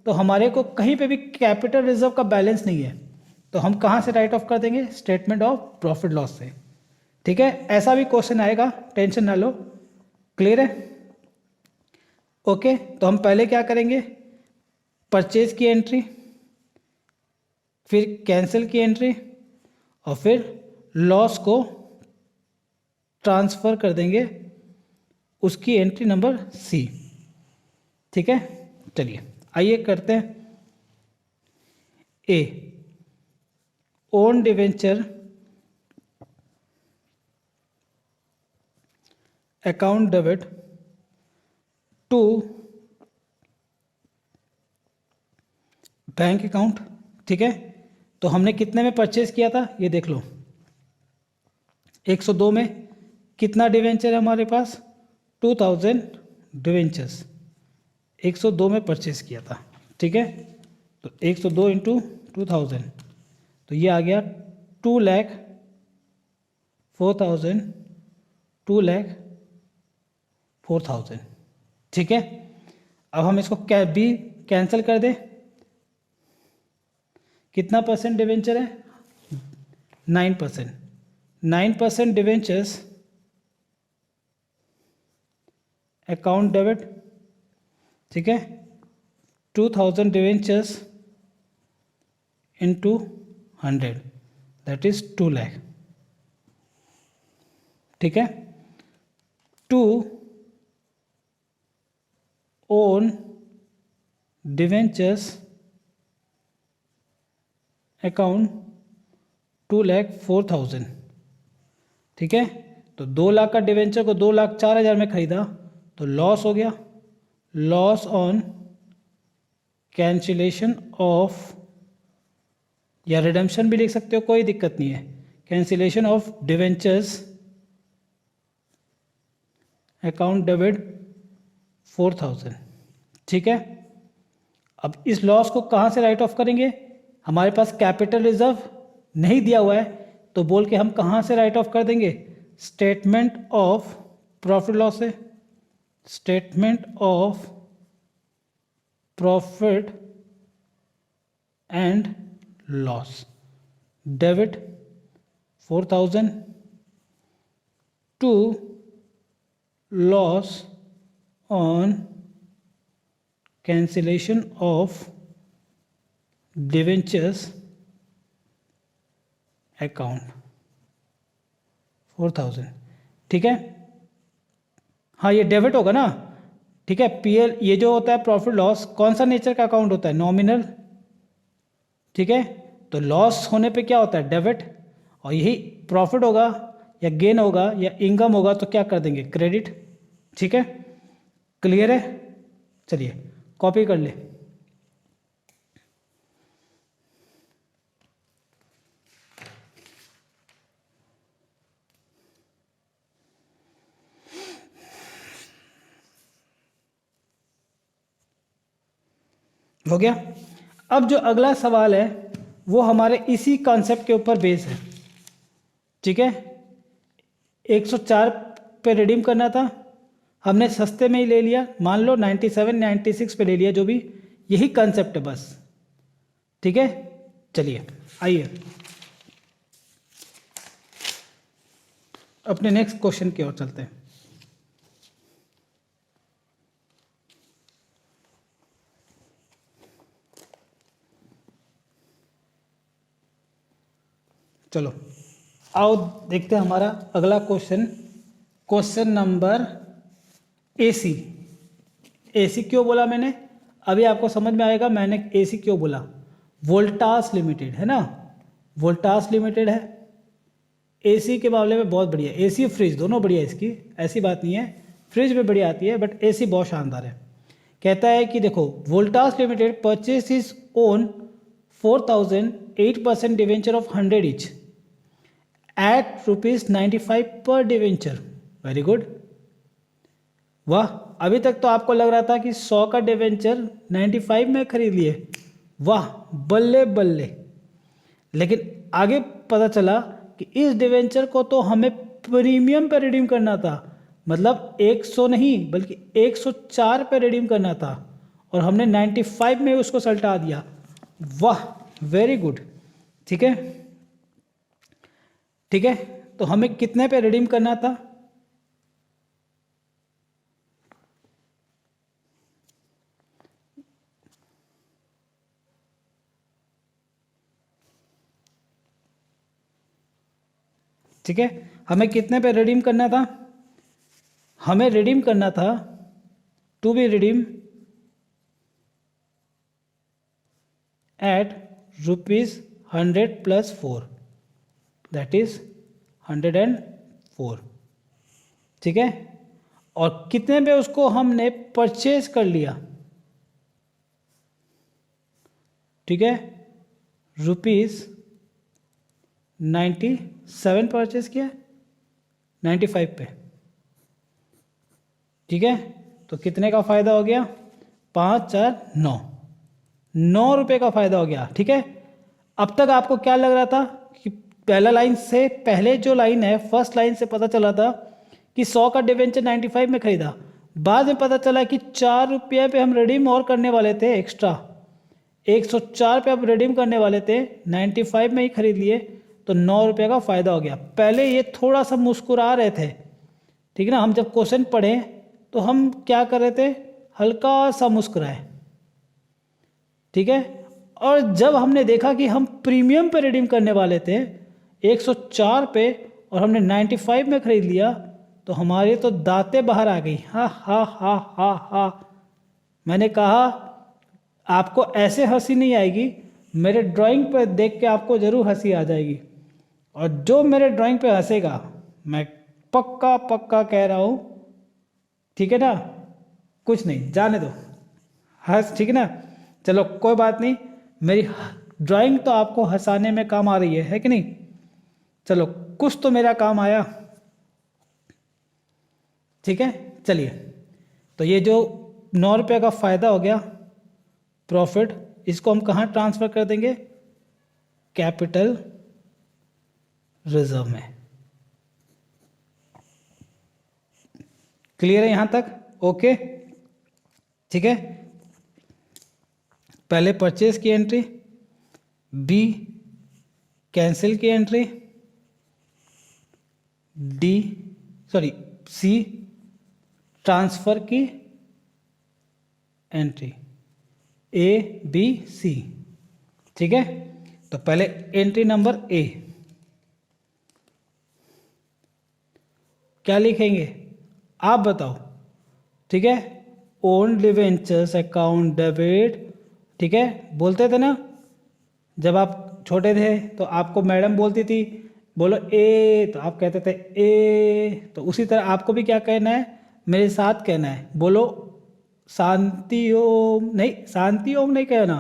तो हमारे को कहीं पे भी कैपिटल रिजर्व का बैलेंस नहीं है, तो हम कहाँ से राइट ऑफ कर देंगे? स्टेटमेंट ऑफ प्रॉफिट लॉस से, ठीक है। ऐसा भी क्वेश्चन आएगा, टेंशन ना लो। क्लियर है? ओके, तो हम पहले क्या करेंगे? परचेज की एंट्री, फिर कैंसिल की एंट्री, और फिर लॉस को ट्रांसफ़र कर देंगे उसकी एंट्री नंबर सी, ठीक है। चलिए आइए करते हैं। ए, own debenture account debit to bank account, ठीक है। तो हमने कितने में परचेज किया था ये देख लो, 102 में। कितना डिवेंचर है हमारे पास? 2,000 डिवेंचर्स 102 में परचेज किया था, ठीक है। तो 102 इंटू 2,000, तो ये आ गया 2,04,000, 2,04,000, ठीक है। अब हम इसको भी कैंसिल कर दें। कितना परसेंट डिवेंचर है? 9%। 9% डिवेंचर्स अकाउंट डेबिट, ठीक है। 2,000 debentures into 100, that is 2 lakh, ठीक है। टू ओन डिवेंचर्स अकाउंट 2,04,000, ठीक है। तो 2 लाख का डिवेंचर को 2,04,000 में खरीदा, तो लॉस हो गया। लॉस ऑन कैंसिलेशन ऑफ, या रिडेम्पशन भी लिख सकते हो, कोई दिक्कत नहीं है। Cancellation of debentures account debit 4,000, ठीक है। अब इस लॉस को कहाँ से राइट ऑफ करेंगे? हमारे पास कैपिटल रिजर्व नहीं दिया हुआ है, तो बोल के हम कहाँ से राइट ऑफ कर देंगे? स्टेटमेंट ऑफ प्रॉफिट लॉस से। Statement of profit and loss, debit 4,000 to loss on cancellation of debentures account 4,000, ठीक है। हाँ ये डेबिट होगा ना, ठीक है। पीएल, ये जो होता है प्रॉफिट लॉस, कौन सा नेचर का अकाउंट होता है? नॉमिनल, ठीक है। तो लॉस होने पे क्या होता है? डेबिट। और यही प्रॉफिट होगा या गेन होगा या इनकम होगा तो क्या कर देंगे? क्रेडिट, ठीक है। क्लियर है? चलिए कॉपी कर ले। हो गया। अब जो अगला सवाल है वो हमारे इसी कॉन्सेप्ट के ऊपर बेस है, ठीक है। 104 पे रिडीम करना था, हमने सस्ते में ही ले लिया, मान लो 97 96 पे ले लिया, जो भी, यही कॉन्सेप्ट है बस, ठीक है। चलिए आइए अपने नेक्स्ट क्वेश्चन की ओर चलते हैं। चलो आओ देखते हैं हमारा अगला question, question number AC. AC क्यों बोला मैंने, अभी आपको समझ में आएगा मैंने एसी क्यों बोला। वोल्टास लिमिटेड है ना, वोल्टास लिमिटेड है। एसी के मामले में बहुत बढ़िया, एसी फ्रिज दोनों बढ़िया है इसकी, ऐसी बात नहीं है, फ्रिज में बढ़िया आती है बट एसी बहुत शानदार है। कहता है कि देखो Voltas limited purchase is own 4000 8% debenture of 100 each eight ₹95 पर डिवेंचर। वेरी गुड, वाह। अभी तक तो आपको लग रहा था कि 100 का डिवेंचर 95 में खरीद लिए, वाह बल्ले बल्ले। लेकिन आगे पता चला कि इस डिवेंचर को तो हमें प्रीमियम पे रिडीम करना था, मतलब 100 नहीं बल्कि 104 पे रिडीम करना था, और हमने 95 में उसको सल्टा दिया। वाह वेरी गुड, ठीक है ठीक है। तो हमें कितने पे रिडीम करना था, ठीक है, हमें कितने पे रिडीम करना था, हमें रिडीम करना था to be redeem at ₹100 + 4 that is 104, ठीक है। और कितने पे उसको हमने परचेज कर लिया, ठीक है, ₹97 परचेज किया 95 पे, ठीक है। तो कितने का फ़ायदा हो गया, 5 4 9, 9 रुपये का फ़ायदा हो गया, ठीक है। अब तक आपको क्या लग रहा था कि पहला लाइन से पहले जो लाइन है, फर्स्ट लाइन से पता चला था कि 100 का डिवेंचर 95 में खरीदा, बाद में पता चला कि 4 रुपये पे हम रिडीम और करने वाले थे एक्स्ट्रा, 104 पे अब रिडीम करने वाले थे, 95 में ही खरीद लिए, तो 9 रुपये का फ़ायदा हो गया। पहले ये थोड़ा सा मुस्कुरा रहे थे, ठीक है ना, हम जब क्वेश्चन पढ़े तो हम क्या कर रहे थे, हल्का सा मुस्कुराए, ठीक है। और जब हमने देखा कि हम प्रीमियम पे रिडीम करने वाले थे 104 पे और हमने 95 में खरीद लिया, तो हमारे तो दांतें बाहर आ गई, हा हा हा हा हा। मैंने कहा आपको ऐसे हंसी नहीं आएगी, मेरे ड्राइंग पर देख के आपको ज़रूर हंसी आ जाएगी, और जो मेरे ड्राइंग पे हंसेगा मैं पक्का पक्का कह रहा हूँ, ठीक है ना, कुछ नहीं, जाने दो, हंस, ठीक है ना। चलो कोई बात नहीं, मेरी ड्राइंग तो आपको हंसाने में काम आ रही है कि नहीं। चलो कुछ तो मेरा काम आया, ठीक है। चलिए, तो ये जो 9 रुपये का फ़ायदा हो गया प्रॉफिट, इसको हम कहाँ ट्रांसफ़र कर देंगे, कैपिटल रिजर्व में। क्लियर है यहाँ तक, ओके, ठीक है। पहले परचेज की एंट्री, बी कैंसिल की एंट्री, सी ट्रांसफ़र की एंट्री, ए बी सी, ठीक है। तो पहले एंट्री नंबर ए, क्या लिखेंगे आप बताओ, ठीक है। ओन डिवेंचर्स अकाउंट डेबिट, ठीक है, बोलते थे ना जब आप छोटे थे तो आपको मैडम बोलती थी बोलो ए, तो आप कहते थे ए, तो उसी तरह आपको भी क्या कहना है, मेरे साथ कहना है, बोलो शांति ओम नहीं, शांति ओम नहीं कहना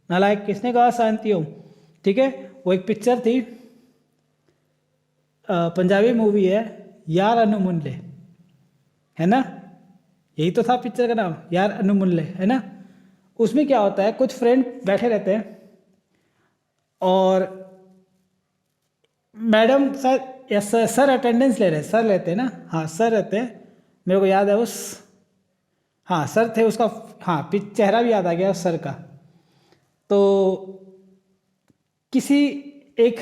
नालायक, किसने कहा शांति ओम? ठीक है, वो एक पिक्चर थी, पंजाबी मूवी है, यार अनुमुल्ले, है ना? यही तो था पिक्चर का नाम, यार अनुमुल्ले, है ना? उसमें क्या होता है, कुछ फ्रेंड बैठे रहते हैं और मैडम सर या सर अटेंडेंस ले रहे हैं, सर लेते हैं ना, हाँ सर रहते हैं, मेरे को याद है उस, हाँ सर थे उसका, हाँ चेहरा भी याद आ गया उस सर का। तो किसी एक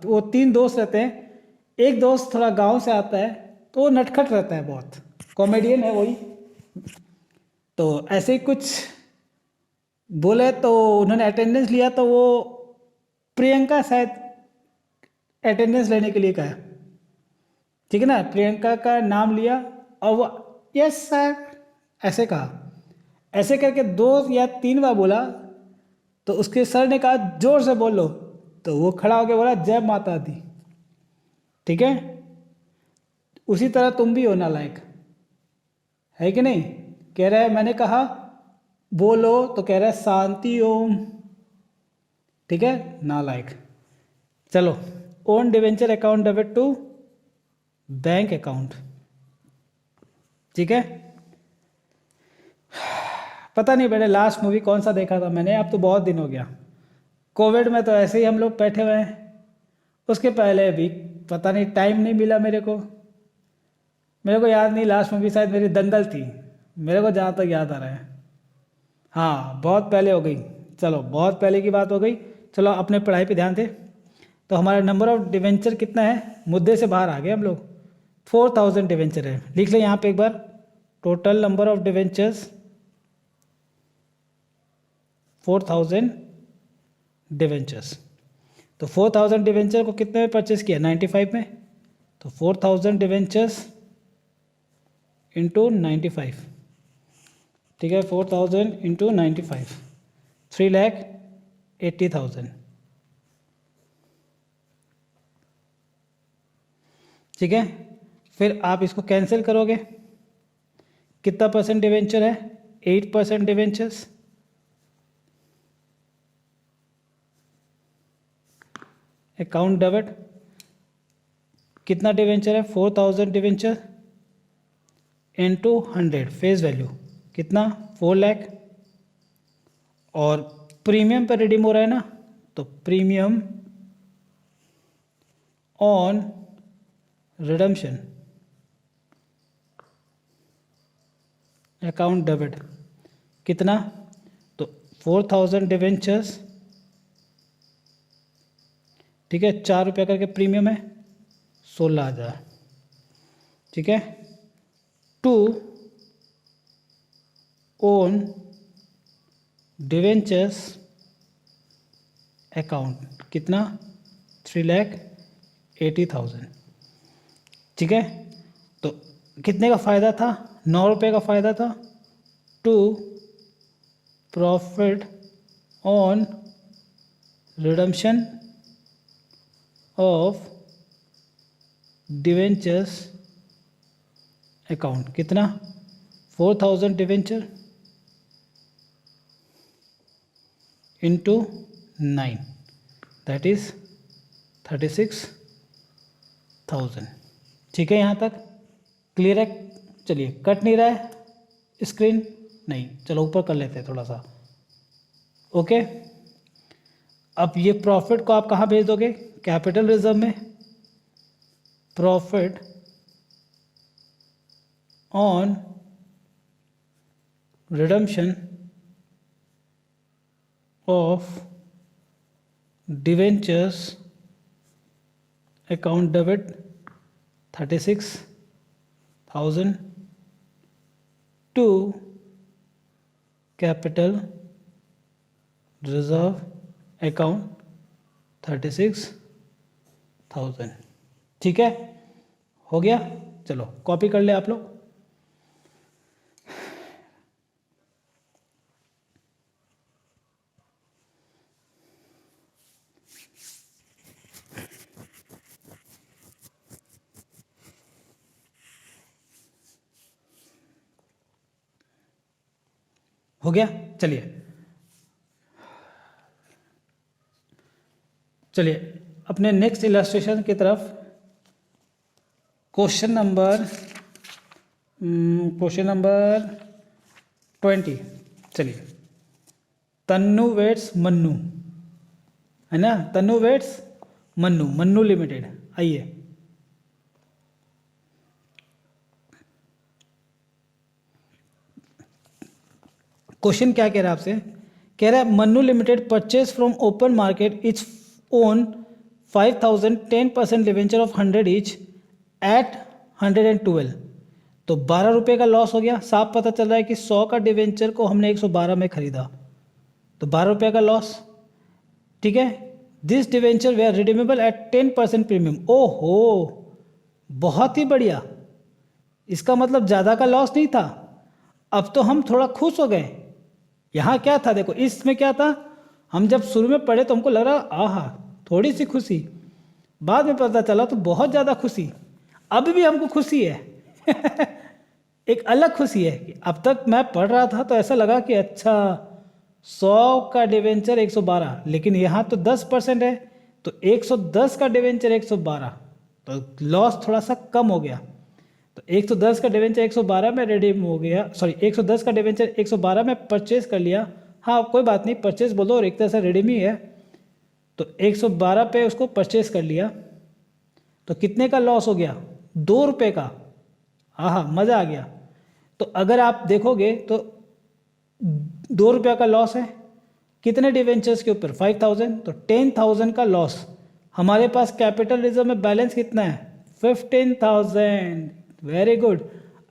वो तीन दोस्त रहते हैं, एक दोस्त थोड़ा गांव से आता है, तो वो नटखट रहता है, बहुत कॉमेडियन है वही। तो ऐसे ही कुछ बोले तो उन्होंने अटेंडेंस लिया, तो वो प्रियंका शायद अटेंडेंस लेने के लिए कहा, ठीक है ना, प्रियंका का नाम लिया और वो यस सर ऐसे कहा, ऐसे करके दो या तीन बार बोला, तो उसके सर ने कहा जोर से बोलो, तो वो खड़ा होकर बोला जय माता दी। ठीक है, उसी तरह तुम भी हो नालायक, है कि नहीं? कह रहा है मैंने कहा बोलो, तो कह रहा है शांति ओम। ठीक है, नालायक। चलो, own debenture account debit to bank account. ठीक है, पता नहीं मैंने लास्ट मूवी कौन सा देखा था मैंने, अब तो बहुत दिन हो गया। कोविड में तो ऐसे ही हम लोग बैठे हुए हैं, उसके पहले भी पता नहीं, टाइम नहीं मिला मेरे को याद नहीं, लास्ट मूवी शायद मेरी दंगल थी, मेरे को जहाँ तक याद आ रहा है। हाँ बहुत पहले हो गई, चलो बहुत पहले की बात हो गई। चलो अपने पढ़ाई पे ध्यान दे। तो हमारा नंबर ऑफ डिवेंचर कितना है, मुद्दे से बाहर आ गए हम लोग, 4000 डिवेंचर है। लिख ले यहाँ पे एक बार, total number of debentures 4000 debentures. तो 4000 डिवेंचर को कितने में परचेस किया, 95 में, तो 4000 डिवेंचर्स इंटू 95। ठीक है, 4000 इंटू 95, 3,80,000। ठीक है, फिर आप इसको कैंसिल करोगे, कितना परसेंट डिवेंचर है, 8% डिवेंचर्स, अकाउंट डेबिट, कितना डिवेंचर है, 4000 डिवेंचर इंटू 100 फेस वैल्यू, कितना, 4 लाख। और प्रीमियम पर रिडीम हो रहा है ना, तो premium on redemption account debit, कितना, तो 4000 डिवेंचर्स, ठीक है, 4 रुपये करके प्रीमियम है, 16,000। ठीक है, टू ओन डिवेंचर्स अकाउंट, कितना, 3,80,000। ठीक है, तो कितने का फ़ायदा था, 9 रुपये का फ़ायदा था, to profit on redemption of debentures account, कितना, 4000 डिवेंचर इंटू 9, दैट इज़ 36,000। ठीक है, यहाँ तक क्लियर है? चलिए, कट नहीं रहा है स्क्रीन, नहीं, चलो ऊपर कर लेते हैं थोड़ा सा। ओके, अब ये प्रॉफिट को आप कहाँ भेज दोगे, कैपिटल रिजर्व में, profit on redemption of debentures account debit 36,000 to capital reserve account 36,000। ठीक है, हो गया? चलो कॉपी कर ले आप लोग। हो गया। चलिए अपने नेक्स्ट इलस्ट्रेशन की तरफ। Question number 20। चलिए, तन्नू वेट्स मन्नू, है ना, तन्नू वेट्स मन्नू, मन्नू लिमिटेड। आइए, क्वेश्चन क्या कह रहा है आपसे, कह रहा है Mannu limited purchase from open market its own 5000 10% debenture of 100 each eight 112। तो 12 रुपये का लॉस हो गया। साफ पता चल रहा है कि 100 का डिवेंचर को हमने 112 में खरीदा, तो 12 रुपये का लॉस। ठीक है, this debenture they are redeemable at 10% premium. ओहो, बहुत ही बढ़िया, इसका मतलब ज़्यादा का लॉस नहीं था। अब तो हम थोड़ा खुश हो गए। यहाँ क्या था, देखो इसमें क्या था, हम जब शुरू में पढ़े तो हमको लग रहा आहा थोड़ी सी खुशी, बाद में पता चला तो बहुत ज़्यादा खुशी। अब भी हमको खुशी है एक अलग खुशी है कि अब तक मैं पढ़ रहा था तो ऐसा लगा कि अच्छा 100 का डिवेंचर 112, लेकिन यहाँ तो 10% है, तो 110 का डिवेंचर 112, तो लॉस थोड़ा सा कम हो गया। तो 110 का डिवेंचर 112 में रिडीम हो गया, सॉरी 110 का डिवेंचर 112 में परचेज कर लिया। हाँ कोई बात नहीं, परचेज बोलो और एक तरह से रिडीम ही है। तो 112 पे उसको परचेज कर लिया, तो कितने का लॉस हो गया, 2 रुपये का। हाँ मज़ा आ गया। तो अगर आप देखोगे तो 2 रुपये का लॉस है, कितने डिवेंचर्स के ऊपर, 5000, तो 10,000 का लॉस। हमारे पास कैपिटल रिजर्व में बैलेंस कितना है, 15,000। Very good.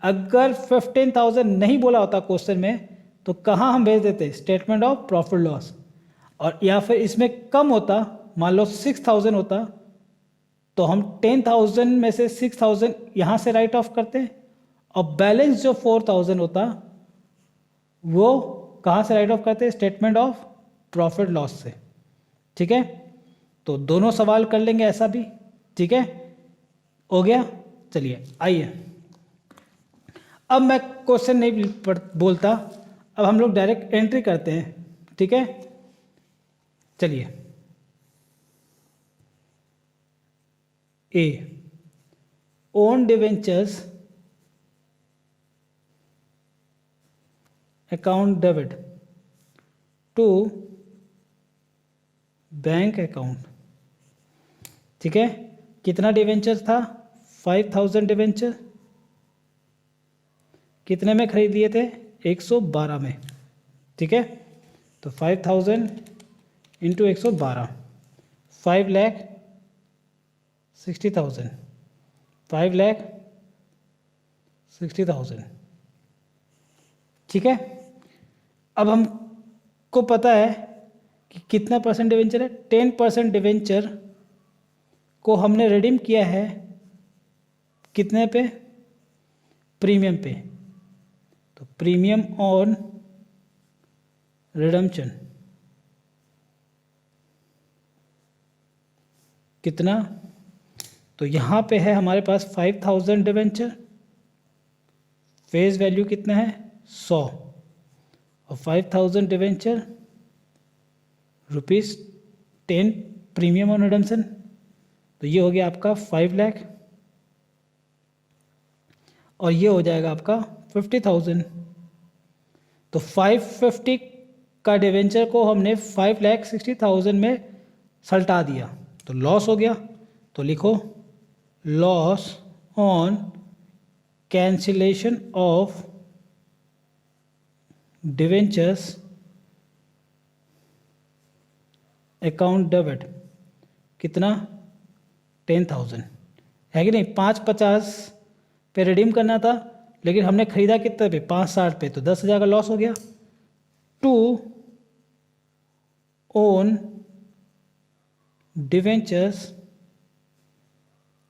अगर 15,000 नहीं बोला होता क्वेश्चन में तो कहाँ हम भेज देते, स्टेटमेंट ऑफ प्रॉफिट लॉस। और या फिर इसमें कम होता, मान लो 6,000 होता, तो हम 10,000 में से 6,000 यहाँ से राइट ऑफ करते हैं, और बैलेंस जो 4,000 होता वो कहाँ से राइट ऑफ करते हैं, स्टेटमेंट ऑफ प्रॉफिट लॉस से। ठीक है, तो दोनों सवाल कर लेंगे ऐसा भी। ठीक है, हो गया। चलिए आइए, अब मैं क्वेश्चन नहीं बोलता, अब हम लोग डायरेक्ट एंट्री करते हैं। ठीक है, चलिए, ए own debentures account debit to bank account. ठीक है, कितना डिवेंचर था, 5,000 डिवेंचर। कितने में खरीद लिए थे, 112 में। ठीक है, तो 5,000 इंटू 112, 5,60,000, 5,60,000। ठीक है, अब हमको पता है कि कितना परसेंट डिवेंचर है, 10% डिवेंचर को हमने रिडीम किया है कितने पे, प्रीमियम पे। तो प्रीमियम ऑन रिडम्पशन कितना, तो यहाँ पे है हमारे पास 5,000 डिवेंचर, फेस वैल्यू कितना है 100, और 5,000 डिवेंचर ₹10 प्रीमियम ऑन रिडम्पशन, तो ये हो गया आपका 5 लाख, और ये हो जाएगा आपका 50,000। तो 550 का डिवेंचर को हमने 5,60,000 में सल्टा दिया, तो लॉस हो गया। तो लिखो loss on cancellation of debentures account debit, कितना 10,000 है कि नहीं। 550 पे रिडीम करना था, लेकिन हमने खरीदा कितने पे, 560 पे, तो 10,000 का लॉस हो गया। टू ओन डिवेंचर्स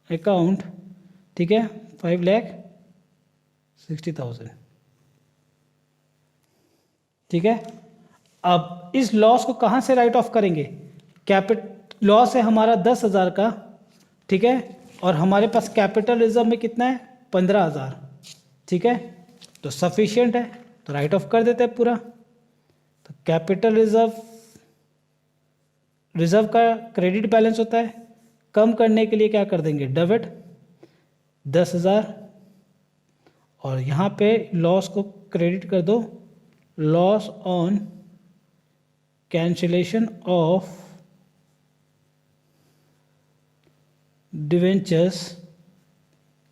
अकाउंट, ठीक है, 5,60,000। ठीक है, अब इस लॉस को कहाँ से राइट ऑफ करेंगे, लॉस है हमारा 10,000 का। ठीक है, और हमारे पास कैपिटल रिजर्व में कितना है, 15,000। ठीक है, तो सफिशिएंट है, तो राइट ऑफ कर देते हैं पूरा। तो कैपिटल रिजर्व का क्रेडिट बैलेंस होता है, कम करने के लिए क्या कर देंगे, डेबिट 10,000, और यहाँ पे लॉस को क्रेडिट कर दो, loss on cancellation of debentures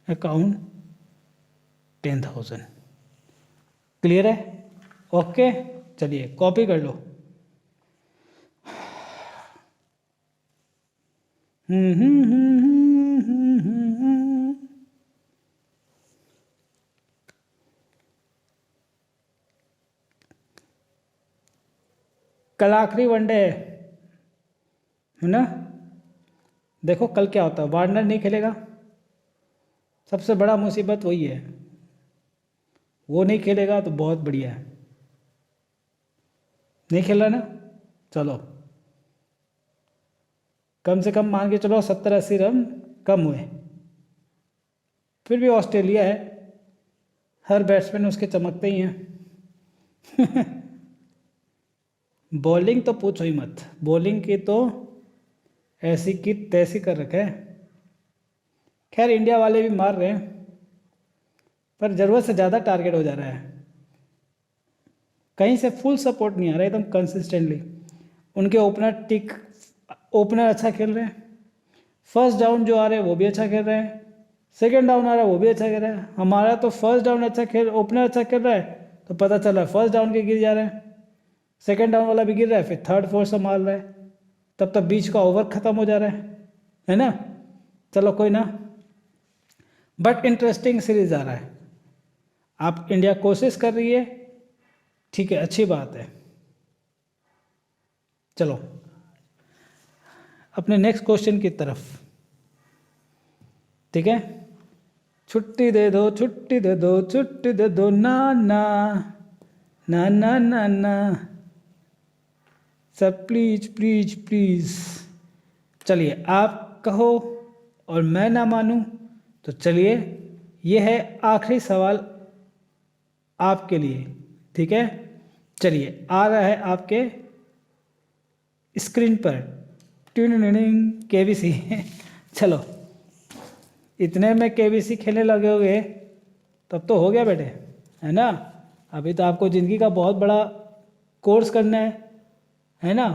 account 10,000। Clear है? ओके, चलिए कॉपी कर लो। कल आखिरी वनडे है ना। देखो कल क्या होता है, वार्नर नहीं खेलेगा, सबसे बड़ा मुसीबत वही है, वो नहीं खेलेगा तो बहुत बढ़िया है। नहीं खेल रहा ना, चलो कम से कम मान के चलो 70-80 रन कम हुए। फिर भी ऑस्ट्रेलिया है, हर बैट्समैन उसके चमकते ही हैं। बॉलिंग तो पूछो ही मत, बॉलिंग की तो ऐसी की तैसी कर रखे है। खैर इंडिया वाले भी मार रहे हैं, पर ज़रूरत से ज़्यादा टारगेट हो जा रहा है, कहीं से फुल सपोर्ट नहीं आ रहा एकदम कंसिस्टेंटली। उनके ओपनर अच्छा खेल रहे हैं, फर्स्ट डाउन जो आ रहे हैं वो भी अच्छा खेल रहे हैं, सेकंड डाउन आ रहा है वो भी अच्छा खेल रहा है। हमारा तो फर्स्ट डाउन ओपनर अच्छा खेल रहा है, तो पता चल रहा है फर्स्ट डाउन के गिर जा रहे हैं, सेकंड डाउन वाला भी गिर रहा है, फिर थर्ड फोर्थ संभाल रहा है, तब तक बीच का ओवर ख़त्म हो जा रहा है ना। चलो कोई ना, बट इंटरेस्टिंग सीरीज आ रहा है। आप इंडिया कोशिश कर रही है, ठीक है, अच्छी बात है। चलो अपने नेक्स्ट क्वेश्चन की तरफ, ठीक है। छुट्टी दे दो, छुट्टी दे दो, छुट्टी दे दो, ना ना ना ना ना ना, सब प्लीज प्लीज प्लीज। चलिए आप कहो और मैं ना मानूं, तो चलिए ये है आखिरी सवाल आपके लिए, ठीक है। चलिए आ रहा है आपके स्क्रीन पर, केबीसी। चलो इतने में केबीसी खेलने लगे होगे तब तो हो गया बेटे, है ना। अभी तो आपको ज़िंदगी का बहुत बड़ा कोर्स करना है ना।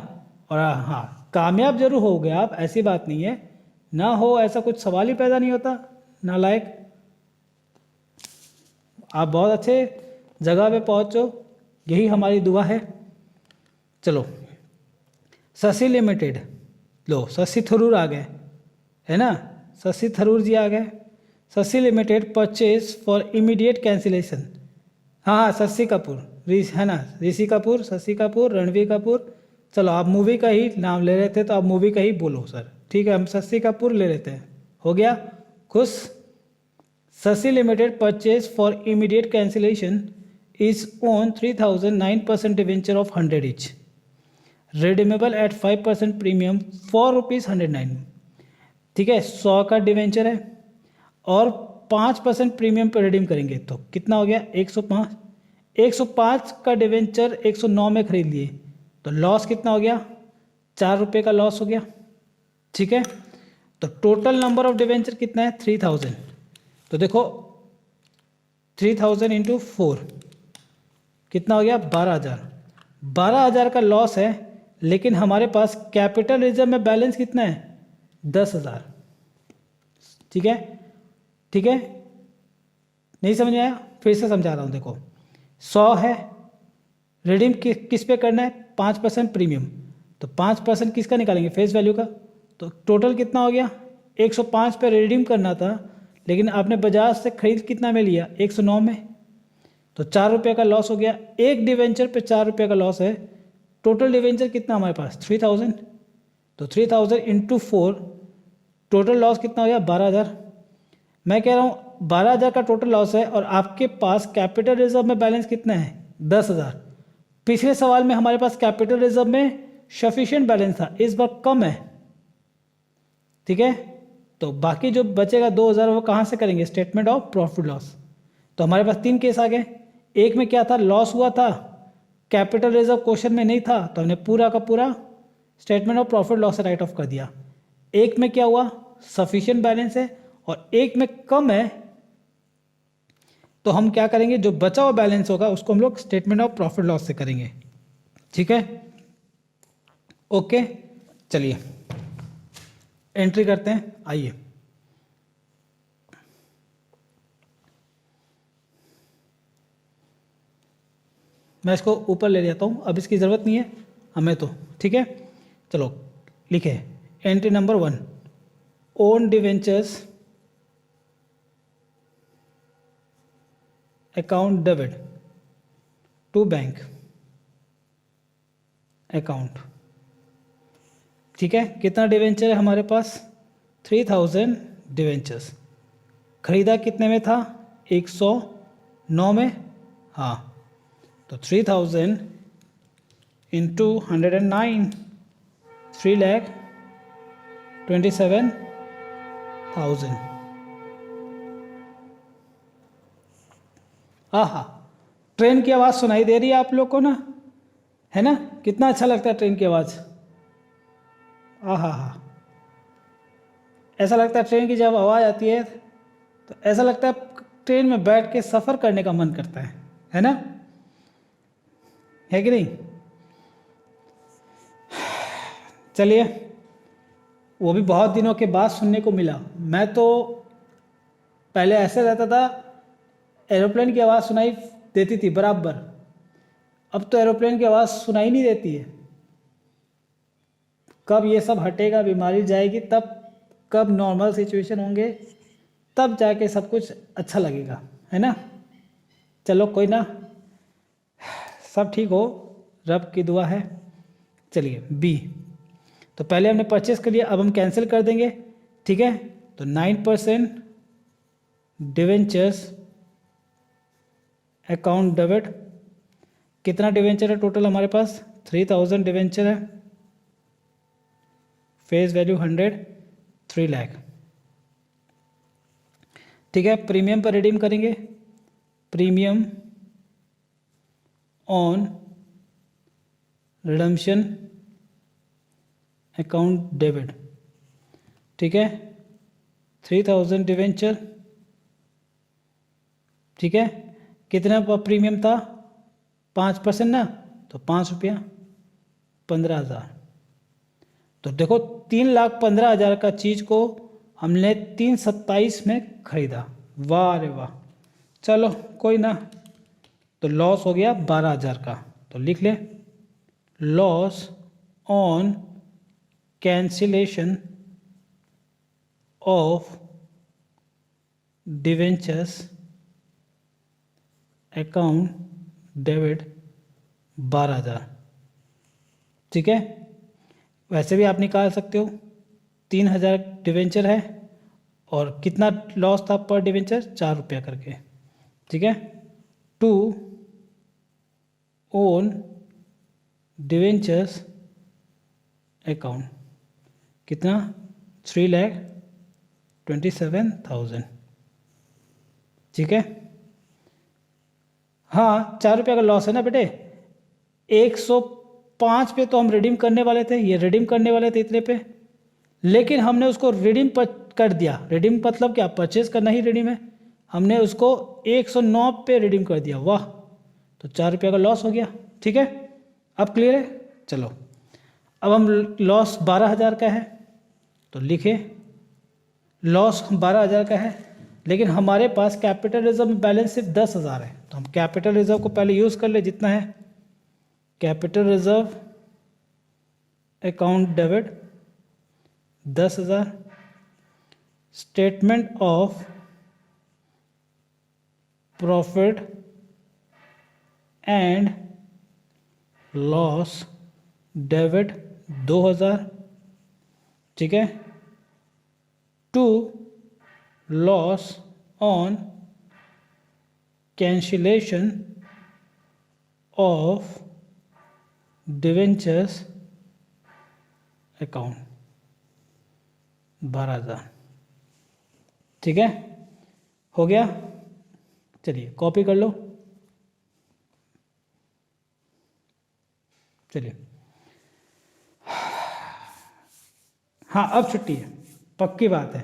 और हाँ, कामयाब जरूर हो गए आप, ऐसी बात नहीं है, ना हो ऐसा कुछ सवाल ही पैदा नहीं होता, नालायक। आप बहुत अच्छे जगह पे पहुँचो, यही हमारी दुआ है। चलो शशि लिमिटेड, लो शशि थरूर आ गए, है ना, शशि थरूर जी आ गए। Shashi limited purchase for immediate cancellation. हाँ शशि कपूर, है ना, ऋषि कपूर, शशि कपूर, रणवीर कपूर। चलो आप मूवी का ही नाम ले रहे थे तो आप मूवी का ही बोलो सर, ठीक है, हम शशि कपूर ले लेते हैं, हो गया खुश। Shashi limited purchase for immediate cancellation is on 3009% debenture of 100 each, redeemable eight 5% premium for ₹109। ठीक है, 100 का डिवेंचर है और 5% प्रीमियम पर रिडीम करेंगे तो कितना हो गया, 105। 105 का डिवेंचर 109 में खरीद लिए तो लॉस कितना हो गया, ₹4 का लॉस हो गया। ठीक है, तो टोटल नंबर ऑफ डिवेंचर कितना है, 3000। तो देखो 3000 इंटू 4 कितना हो गया, 12,000। 12,000 का लॉस है, लेकिन हमारे पास कैपिटल रिजर्व में बैलेंस कितना है, 10,000। ठीक है, ठीक है, नहीं समझ में आया, फिर से समझा रहा हूँ। देखो 100 है, रिडीम किस पे करना है, 5% प्रीमियम, तो 5% किसका निकालेंगे, फेस वैल्यू का। तो टोटल कितना हो गया, 105 पे रिडीम करना था, लेकिन आपने बाजार से खरीद कितना में लिया, 109 में, तो ₹4 का लॉस हो गया। एक डिवेंचर पे ₹4 का लॉस है, टोटल डिवेंचर कितना हमारे पास, 3000। तो 3000 इंटू 4 टोटल लॉस कितना हो गया, 12,000। मैं कह रहा हूँ 12,000 का टोटल लॉस है और आपके पास कैपिटल रिजर्व में बैलेंस कितना है, 10,000। पिछले सवाल में हमारे पास कैपिटल रिजर्व में सफिशिएंट बैलेंस था, इस बार कम है। ठीक है, तो बाकी जो बचेगा 2,000 वो कहाँ से करेंगे, स्टेटमेंट ऑफ प्रॉफिट लॉस। तो हमारे पास 3 केस आ गए। एक में क्या था, लॉस हुआ था, कैपिटल रिजर्व क्वेश्चन में नहीं था तो हमने पूरा का पूरा statement of profit loss right off कर दिया। एक में क्या हुआ, सफिशिएंट बैलेंस है और एक में कम है, तो हम क्या करेंगे, जो बचा हुआ बैलेंस होगा उसको हम लोग स्टेटमेंट ऑफ प्रॉफिट लॉस से करेंगे। ठीक है, ओके, चलिए एंट्री करते हैं। आइए, मैं इसको ऊपर ले जाता हूँ, अब इसकी ज़रूरत नहीं है हमें तो। ठीक है, चलो लिखे entry number 1, own debentures account debit to bank account. ठीक है, कितना डिवेंचर है हमारे पास, 3000 डिवेंचर्स। खरीदा कितने में था, 109 में। हाँ, तो 3000 इंटू 109, 3,27,000। हाँ, ट्रेन की आवाज़ सुनाई दे रही है आप लोग को ना, है ना, कितना अच्छा लगता है ट्रेन की आवाज़। हाँ, ऐसा लगता है ट्रेन की जब आवाज़ आती है तो ऐसा लगता है ट्रेन में बैठ के सफ़र करने का मन करता है ना, है कि नहीं। चलिए, वो भी बहुत दिनों के बाद सुनने को मिला। मैं तो पहले ऐसे रहता था, एरोप्लेन की आवाज़ सुनाई देती थी बराबर, अब तो एरोप्लेन की आवाज़ सुनाई नहीं देती है। कब ये सब हटेगा, बीमारी जाएगी, तब कब नॉर्मल सिचुएशन होंगे, तब जाके सब कुछ अच्छा लगेगा, है ना। चलो कोई ना, सब ठीक हो, रब की दुआ है। चलिए बी, तो पहले हमने परचेस कर लिया, अब हम कैंसिल कर देंगे। ठीक है, तो 9% डिवेंचर्स अकाउंट डेबिट। कितना डिवेंचर है टोटल हमारे पास, 3000 डिवेंचर है, फेस वैल्यू 100, 3 लाख। ठीक है, प्रीमियम पर रिडीम करेंगे, premium on redemption account debit. ठीक है, 3000 डिवेंचर। ठीक है, कितना प्रीमियम था, 5% ना, तो 5 रुपया, 15,000। तो देखो 3,15,000 का चीज़ को हमने 327 में खरीदा। वाह रे वाह, चलो कोई ना, तो लॉस हो गया 12,000 का। तो लिख ले, loss on cancellation of debentures account debit 12,000। ठीक है, वैसे भी आप निकाल सकते हो, 3,000 डिवेंचर है और कितना लॉस था पर डिवेंचर, 4 रुपया करके। ठीक है, टू ओन डिवेंचर्स अकाउंट कितना, 3,27,000। ठीक है, हाँ 4 रुपया का लॉस है ना बेटे। 105 पे तो हम रिडीम करने वाले थे, ये रिडीम करने वाले थे इतने पे, लेकिन हमने उसको रिडीम कर दिया। रिडीम मतलब क्या, परचेज करना ही रिडीम है। हमने उसको 109 पे रिडीम कर दिया। वाह, तो 4 रुपया का लॉस हो गया। ठीक है, अब क्लियर है। चलो अब हम लॉस 12,000 का है, तो लिखे लॉस 12,000 का है, लेकिन हमारे पास कैपिटल रिजर्व में बैलेंस सिर्फ 10,000 है। तो हम कैपिटल रिजर्व को पहले यूज़ कर ले, जितना है capital reserve account debit 10,000, statement of profit and loss debit 2,000। ठीक है, to loss on cancellation of debentures account 12,000। ठीक है, हो गया। चलिए कॉपी कर लो। चलिए, हाँ अब छुट्टी है, पक्की बात है,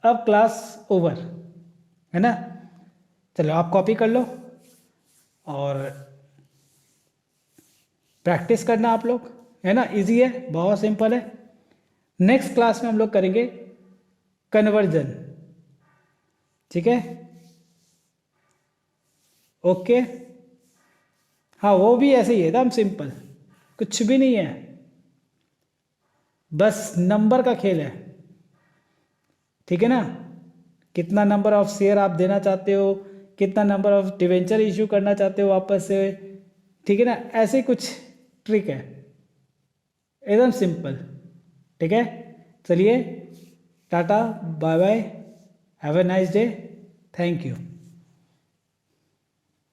अब क्लास ओवर है ना। चलो आप कॉपी कर लो और प्रैक्टिस करना आप लोग, है ना। इजी है, बहुत सिंपल है। नेक्स्ट क्लास में हम लोग करेंगे कन्वर्जन, ठीक है, ओके। हाँ वो भी ऐसे ही है, एकदम सिंपल, कुछ भी नहीं है, बस नंबर का खेल है, ठीक है ना। कितना नंबर ऑफ शेयर आप देना चाहते हो, कितना नंबर ऑफ डिवेंचर इशू करना चाहते हो वापस से, ठीक है ना। ऐसे कुछ ट्रिक है, एकदम सिंपल, ठीक है। चलिए, tata bye bye, have a nice day, thank you.